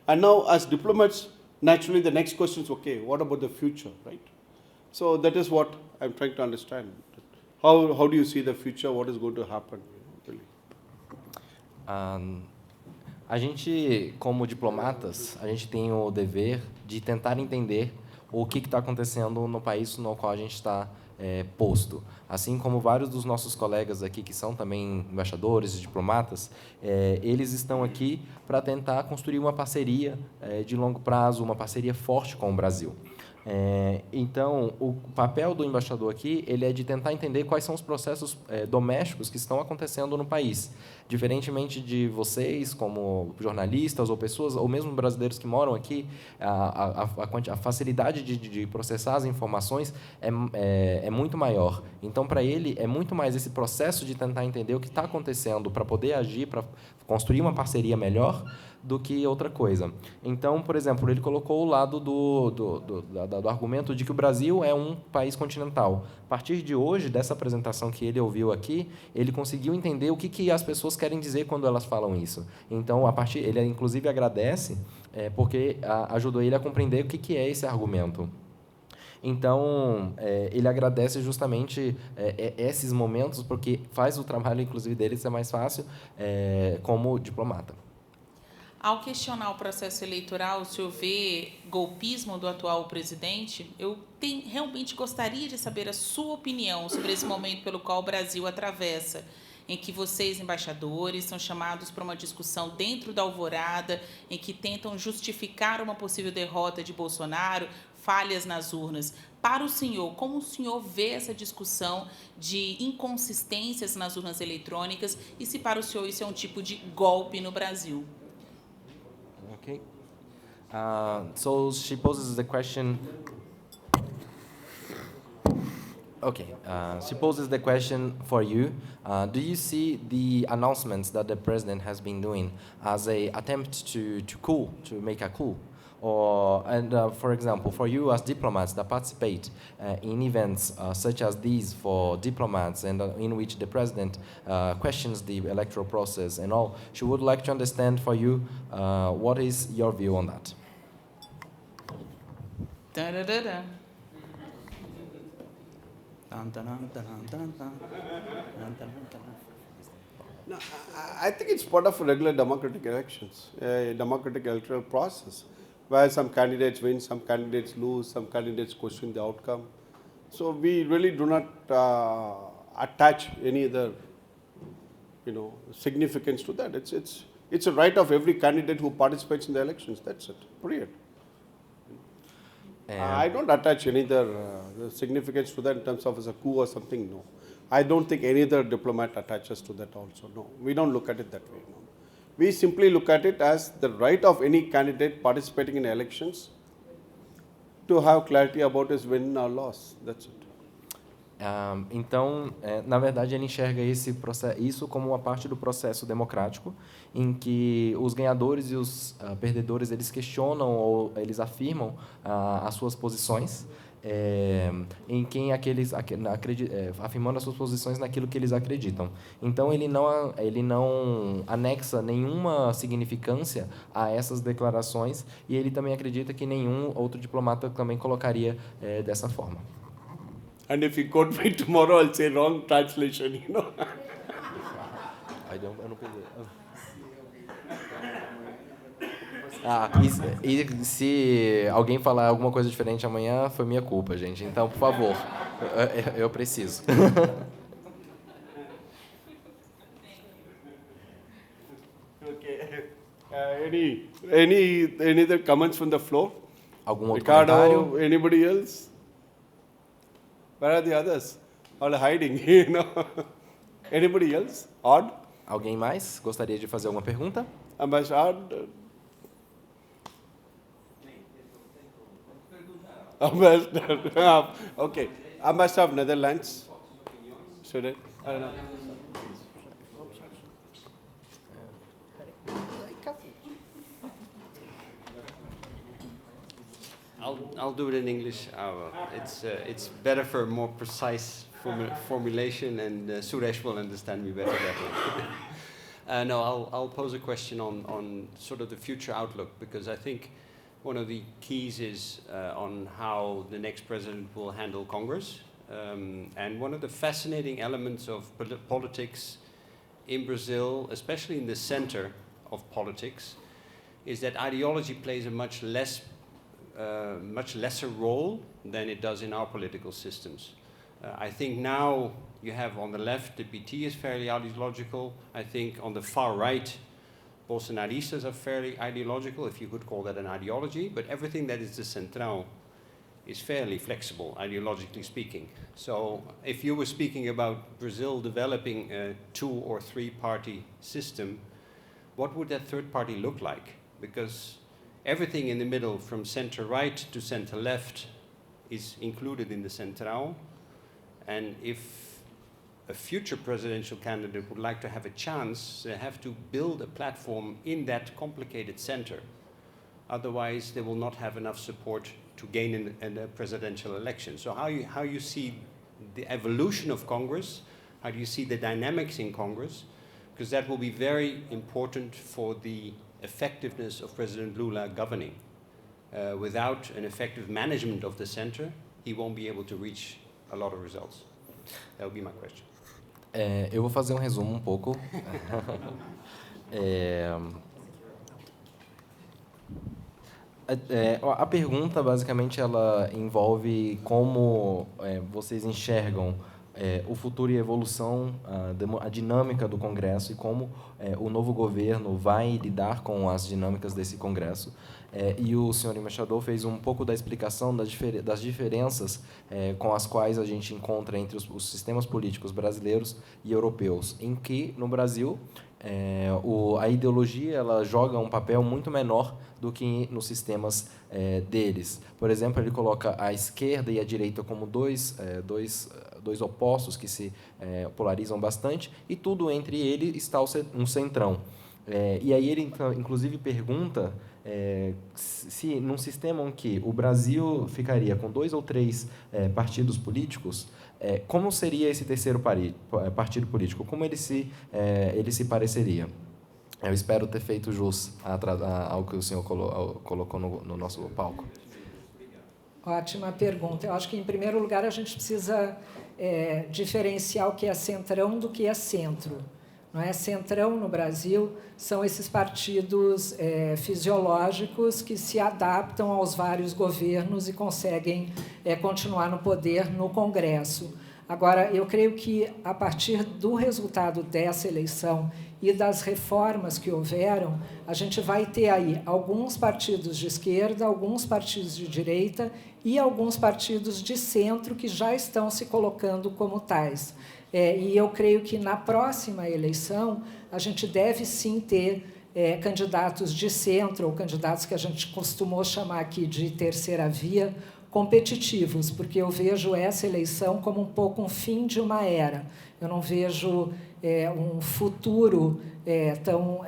And now, as diplomats, naturally the next question is, okay, what about the future, right? So that is what I'm trying to understand. How do you see the future? What is going to happen, really? A gente, como diplomatas, a gente tem o dever de tentar entender o que está acontecendo no país no qual a gente está posto. Assim como vários dos nossos colegas aqui, que são também embaixadores e diplomatas, eles estão aqui para tentar construir uma parceria de longo prazo, uma parceria forte com o Brasil. Então, o papel do embaixador aqui ele é de tentar entender quais são os processos domésticos que estão acontecendo no país. Diferentemente de vocês, como jornalistas ou pessoas, ou mesmo brasileiros que moram aqui, a facilidade de processar as informações é muito maior. Então, para ele, é muito mais esse processo de tentar entender o que está acontecendo para poder agir, para construir uma parceria melhor, do que outra coisa. Então, por exemplo, ele colocou o lado do argumento de que o Brasil é um país continental. A partir de hoje, dessa apresentação que ele ouviu aqui, ele conseguiu entender o que as pessoas querem dizer quando elas falam isso. Então, ele inclusive agradece, porque ajudou ele a compreender o que é esse argumento. Então, ele agradece justamente esses momentos, porque faz o trabalho, inclusive, dele ser mais fácil como diplomata. Ao questionar o processo eleitoral, o senhor vê golpismo do atual presidente? Eu realmente gostaria de saber a sua opinião sobre esse momento pelo qual o Brasil atravessa, em que vocês, embaixadores, são chamados para uma discussão dentro da alvorada, em que tentam justificar uma possível derrota de Bolsonaro, falhas nas urnas. Para o senhor, como o senhor vê essa discussão de inconsistências nas urnas eletrônicas e se para o senhor isso é um tipo de golpe no Brasil? Okay. So she poses the question. Okay. She poses the question for you. Do you see the announcements that the president has been doing as an attempt to make a coup? For example, for you as diplomats that participate in events such as these for diplomats and in which the president questions the electoral process and all, she would like to understand for you what is your view on that? Da-da-da-da. No, I think it's part of regular democratic elections, a democratic electoral process, where some candidates win, some candidates lose, some candidates question the outcome. So we really do not attach any other, significance to that. It's a right of every candidate who participates in the elections. That's it. Period. I don't attach any other significance to that in terms of as a coup or something. No, I don't think any other diplomat attaches to that also. No, we don't look at it that way. No. We simply look at it as the right of any candidate participating in elections to have clarity about his win or loss. That's it. Então, na verdade, ele enxerga isso como uma parte do processo democrático, em que os ganhadores e os perdedores eles questionam ou eles afirmam as suas posições, em quem afirmando as suas posições naquilo que eles acreditam. Então, ele não anexa nenhuma significância a essas declarações e ele também acredita que nenhum outro diplomata também colocaria dessa forma. And if you quote me tomorrow, I'll say wrong translation, Eu não peguei. E se alguém falar alguma coisa diferente amanhã, foi minha culpa, gente. Então, por favor, eu preciso. Okay. Any other comments from the floor? Algum outro Ricardo, comentário? anybody else? Where are the others? All hiding, Anybody else? Odd? Alguém mais gostaria de fazer alguma pergunta? Ambassador? Ambassador. Okay. Ambassador of Netherlands. Should I don't know. I'll do it in English. It's better for a more precise formulation, and Suresh will understand me better that way. No, I'll pose a question on sort of the future outlook, because I think one of the keys is on how the next president will handle Congress. And one of the fascinating elements of politics in Brazil, especially in the center of politics, is that ideology plays a much lesser role than it does in our political systems. I think now you have on the left, the PT is fairly ideological. I think on the far right, Bolsonaristas are fairly ideological, if you could call that an ideology, but everything that is the Central is fairly flexible, ideologically speaking. So if you were speaking about Brazil developing a 2 or 3 party system, what would that third party look like? Because everything in the middle, from center right to center left, is included in the Central. And if a future presidential candidate would like to have a chance, they have to build a platform in that complicated center. Otherwise, they will not have enough support to gain in a presidential election. So how you see the evolution of Congress, how do you see the dynamics in Congress? Because that will be very important for the effectiveness of President Lula governing. Without an effective management of the center, he won't be able to reach a lot of results. That would be my question. Eu vou fazer um resumo um pouco. A pergunta, basicamente, ela envolve como vocês enxergam o futuro e a evolução, a dinâmica do Congresso e como o novo governo vai lidar com as dinâmicas desse Congresso. E o senhor embaixador fez um pouco da explicação das diferenças com as quais a gente encontra entre os sistemas políticos brasileiros e europeus, em que, no Brasil, a ideologia ela joga um papel muito menor do que nos sistemas deles. Por exemplo, ele coloca a esquerda e a direita como dois opostos que se polarizam bastante, e tudo entre eles está um centrão. E aí ele, inclusive, pergunta se num sistema em que o Brasil ficaria com 2 ou 3 partidos políticos, como seria esse terceiro partido político? Como ele se pareceria? Eu espero ter feito jus ao que o senhor colocou no nosso palco. Ótima pergunta. Eu acho que, em primeiro lugar, a gente precisa diferenciar o que é centrão do que é centro. Não é? Centrão, no Brasil, são esses partidos fisiológicos que se adaptam aos vários governos e conseguem continuar no poder no Congresso. Agora, eu creio que, a partir do resultado dessa eleição e das reformas que houveram, a gente vai ter aí alguns partidos de esquerda, alguns partidos de direita e alguns partidos de centro que já estão se colocando como tais. E eu creio que, na próxima eleição, a gente deve, sim, ter candidatos de centro, ou candidatos que a gente costumou chamar aqui de terceira via, competitivos, porque eu vejo essa eleição como um pouco um fim de uma era. Eu não vejo um futuro tão...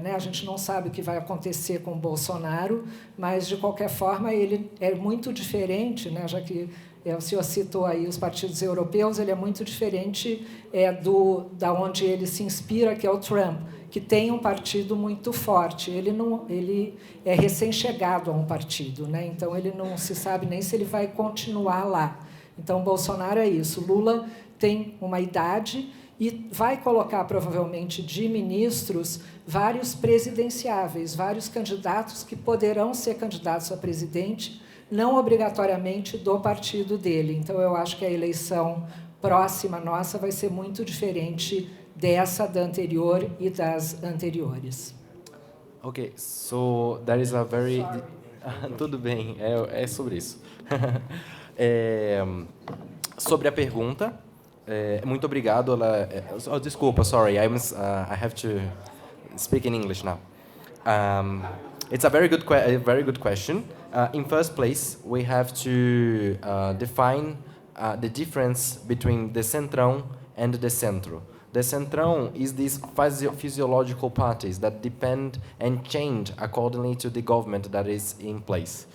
né? A gente não sabe o que vai acontecer com o Bolsonaro, mas, de qualquer forma, ele é muito diferente, né? Já que o senhor citou aí os partidos europeus, ele é muito diferente da onde ele se inspira, que é o Trump, que tem um partido muito forte. Ele é recém-chegado a um partido, né? Então ele não se sabe nem se ele vai continuar lá. Então, Bolsonaro é isso. Lula tem uma idade e vai colocar, provavelmente, de ministros, vários presidenciáveis, vários candidatos que poderão ser candidatos a presidente, não obrigatoriamente do partido dele. Então, eu acho que a eleição próxima nossa vai ser muito diferente dessa, da anterior e das anteriores. Ok, so there is a very... Tudo bem, é sobre isso. Sobre a pergunta, muito obrigado. Desculpa, sorry, I have to speak in English now. It's a very good question. In first place, we have to define the difference between the Centrão and the Centro. The Centrão is these physiological parties that depend and change accordingly to the government that is in place.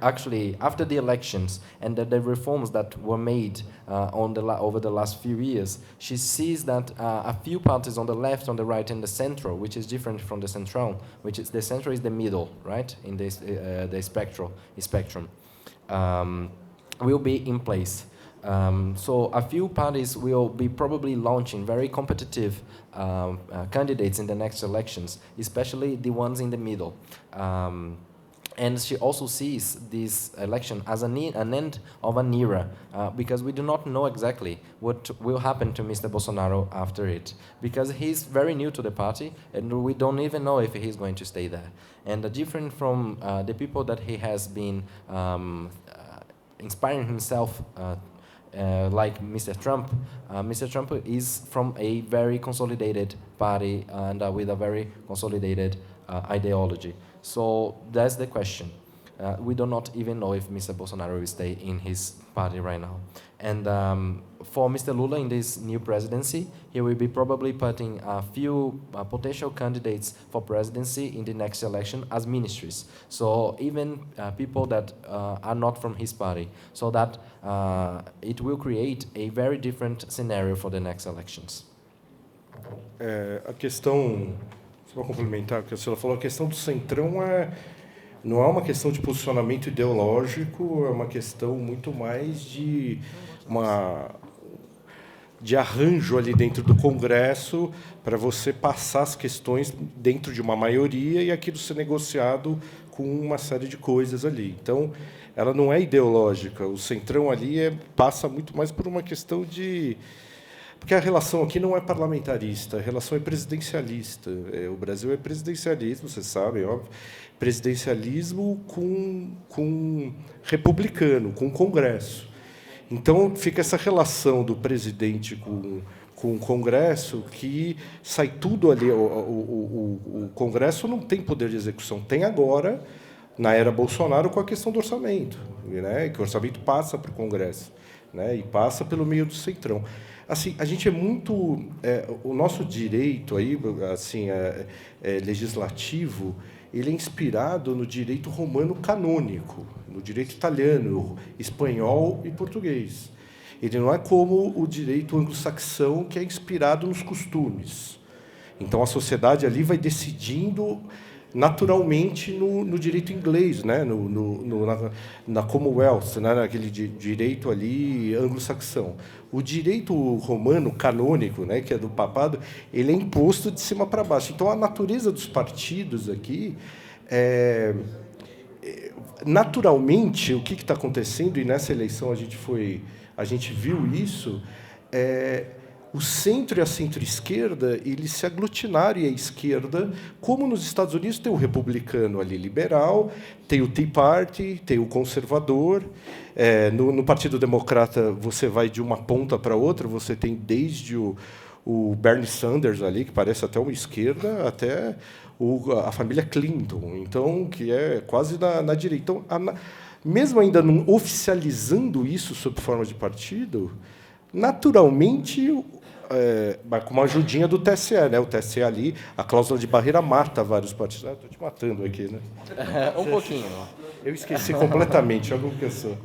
Actually, after the elections and the reforms that were made over the last few years, she sees that a few parties on the left, on the right, and the central, which is different from the Centrão, which is the central is the middle, right, in this the spectrum, will be in place. So a few parties will be probably launching very competitive candidates in the next elections, especially the ones in the middle. And she also sees this election as an end of an era, because we do not know exactly what will happen to Mr. Bolsonaro after it, because he's very new to the party, and we don't even know if he's going to stay there. And different from the people that he has been inspiring himself like Mr. Trump. Mr. Trump is from a very consolidated party and with a very consolidated ideology. So that's the question. We do not even know if Mr. Bolsonaro will stay in his party right now. And for Mr. Lula in this new presidency, he will be probably putting a few potential candidates for presidency in the next election as ministries. So even people that are not from his party, so that it will create a very different scenario for the next elections. A questão, só para complementar o que a senhora falou, a questão do Centrão não é uma questão de posicionamento ideológico, é uma questão muito mais de arranjo ali dentro do Congresso para você passar as questões dentro de uma maioria e aquilo ser negociado com uma série de coisas ali. Então, ela não é ideológica. O Centrão ali passa muito mais por uma questão de... Porque a relação aqui não é parlamentarista, a relação é presidencialista. O Brasil é presidencialismo, vocês sabem, óbvio. Presidencialismo com republicano, com o Congresso. Então, fica essa relação do presidente com o Congresso, que sai tudo ali. O Congresso não tem poder de execução. Tem agora, na era Bolsonaro, com a questão do orçamento, né? Que o orçamento passa para o Congresso, né? E passa pelo meio do Centrão. Assim, a gente é muito... o nosso direito aí, assim, legislativo, ele é inspirado no direito romano canônico, no direito italiano, espanhol e português. Ele não é como o direito anglo-saxão, que é inspirado nos costumes. Então, a sociedade ali vai decidindo naturalmente no direito inglês, né? na Commonwealth, né? Naquele direito ali anglo-saxão. O direito romano canônico, né? Que é do papado, ele é imposto de cima para baixo. Então, a natureza dos partidos aqui naturalmente, o que está acontecendo, e nessa eleição a gente viu isso, o centro e a centro-esquerda, eles se aglutinaram, e a esquerda, como nos Estados Unidos, tem o republicano ali liberal, tem o Tea Party, tem o conservador. No Partido Democrata, você vai de uma ponta para outra, você tem desde o Bernie Sanders ali, que parece até uma esquerda, até a família Clinton, então, que é quase na direita. Então, mesmo ainda não oficializando isso sob forma de partido, naturalmente, com uma ajudinha do TSE, né? O TSE ali, a cláusula de barreira mata vários partidos. Estou te matando aqui, né? Pouquinho. Eu esqueci completamente. Olha como que eu sou.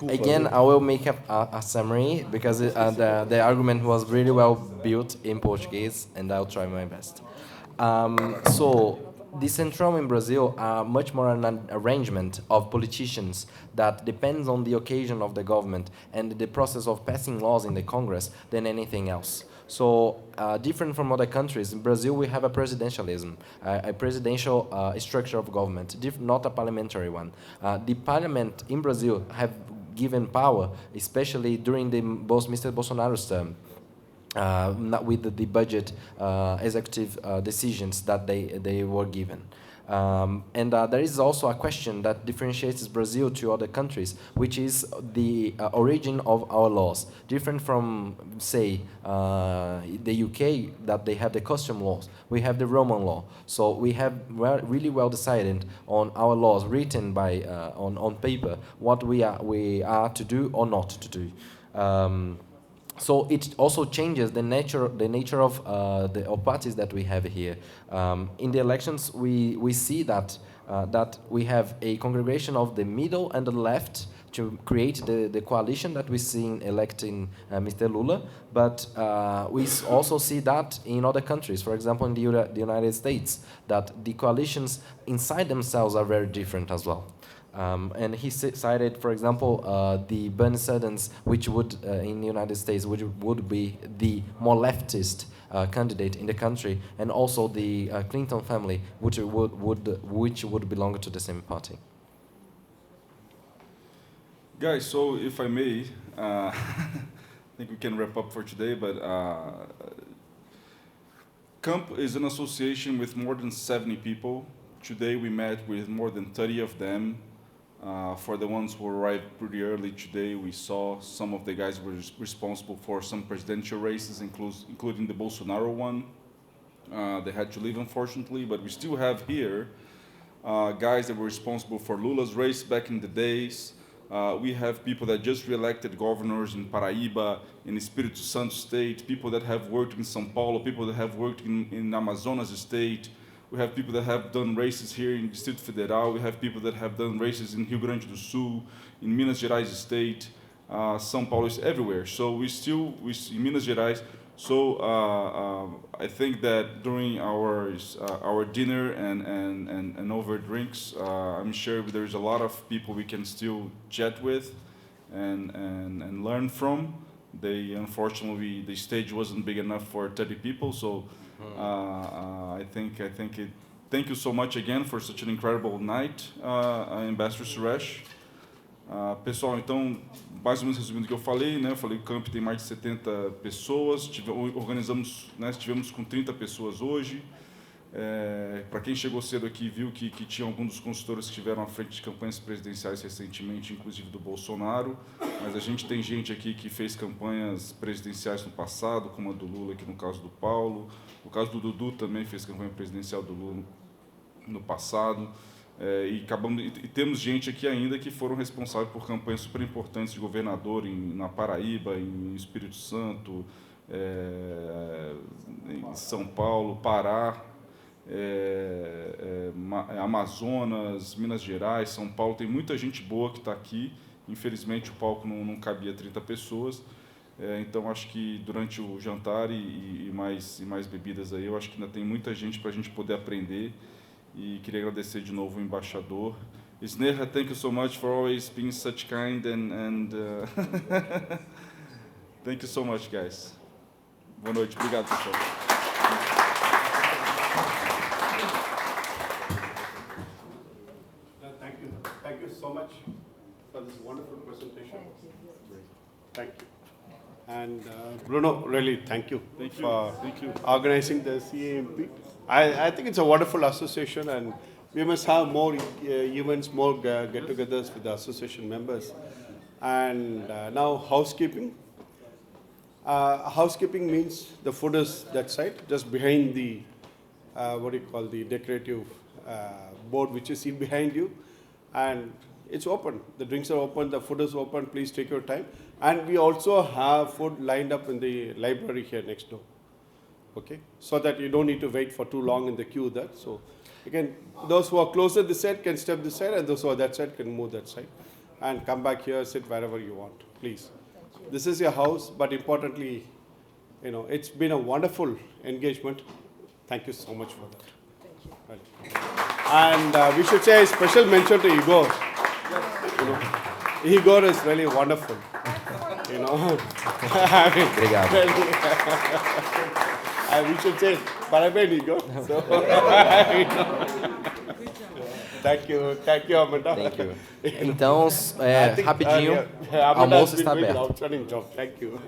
Again, I will make a summary, because the argument was really well built in Portuguese, and I'll try my best. So, the Centrão in Brazil are much more an arrangement of politicians that depends on the occasion of the government and the process of passing laws in the Congress than anything else. So, different from other countries, in Brazil we have a presidentialism, a presidential structure of government, not a parliamentary one. The parliament in Brazil have given power, especially during Mr. Bolsonaro's term. not with the budget executive decisions that they were given. And there is also a question that differentiates Brazil to other countries, which is the origin of our laws. Different from, say, the UK, that they have the custom laws. We have the Roman law. So we have really well decided on our laws written by on paper what we are to do or not to do. So it also changes the nature of the parties that we have here. In the elections, we see that we have a congregation of the middle and the left to create the coalition that we see in electing Mr. Lula, but we also see that in other countries. For example, in the United States, that the coalitions inside themselves are very different as well. And he cited, for example, the Bernie Sanders, which would, in the United States, would be the more leftist candidate in the country, and also the Clinton family, which would belong to the same party. Guys, so if I may, I think we can wrap up for today, but CAMP is an association with more than 70 people. Today we met with more than 30 of them. For the ones who arrived pretty early today, we saw some of the guys were responsible for some presidential races, including the Bolsonaro one. They had to leave, unfortunately, but we still have here guys that were responsible for Lula's race back in the days. We have people that just re-elected governors in Paraíba, in Espírito Santo state, people that have worked in São Paulo, people that have worked in Amazonas state. We have people that have done races here in Distrito Federal. We have people that have done races in Rio Grande do Sul, in Minas Gerais state, São Paulo is everywhere. So we in Minas Gerais. So I think that during our dinner and over drinks, I'm sure there's a lot of people we can still chat with and learn from. Unfortunately, the stage wasn't big enough for 30 people, so I think thank you so much again for such an incredible night, Ambassador Suresh. Pessoal, então, mais ou menos resumindo o que eu falei, né? Eu falei que o camp tem mais de 70 pessoas, estivemos com 30 pessoas hoje. Para quem chegou cedo aqui, viu que tinha alguns dos consultores que estiveram à frente de campanhas presidenciais recentemente, inclusive do Bolsonaro, mas a gente tem gente aqui que fez campanhas presidenciais no passado, como a do Lula, aqui no caso do Paulo. No caso do Dudu também fez campanha presidencial do Lula no passado. E temos gente aqui ainda que foram responsáveis por campanhas super importantes de governador na Paraíba, em Espírito Santo, em São Paulo, Pará, Amazonas, Minas Gerais, São Paulo. Tem muita gente boa que está aqui. Infelizmente o palco não cabia 30 pessoas. Então acho que durante o jantar e mais bebidas aí, eu acho que ainda tem muita gente para a gente poder aprender. E queria agradecer de novo o embaixador. Sneha, thank you so much for always being such kind and thank you so much, guys. Boa noite, obrigado, pessoal. Thank you so much for this wonderful presentation. Thank you. And Bruno, really thank you for organizing the CAMP. I think it's a wonderful association, and we must have more events, more get-togethers with the association members. And now housekeeping. Housekeeping means the food is that side, just behind the, the decorative board which is in behind you. And it's open. The drinks are open, the food is open. Please take your time. And we also have food lined up in the library here next door. Okay, so that you don't need to wait for too long in the queue there. So again, those who are closer this side can step this side, and those who are that side can move that side. And come back here, sit wherever you want, please. This is your house, but importantly, it's been a wonderful engagement. Thank you so much for that. Thank you. And we should say a special mention to Igor. Igor is really wonderful. we should say parabéns, Igor. So, thank you, Amanda. Thank you. Então, rapidinho, almoço está aberto. Thank you.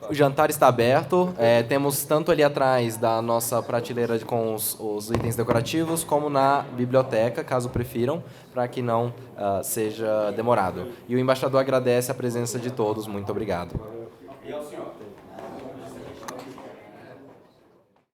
O jantar está aberto. Temos tanto ali atrás da nossa prateleira com os itens decorativos, como na biblioteca, caso prefiram, para que não seja demorado. E o embaixador agradece a presença de todos. Muito obrigado.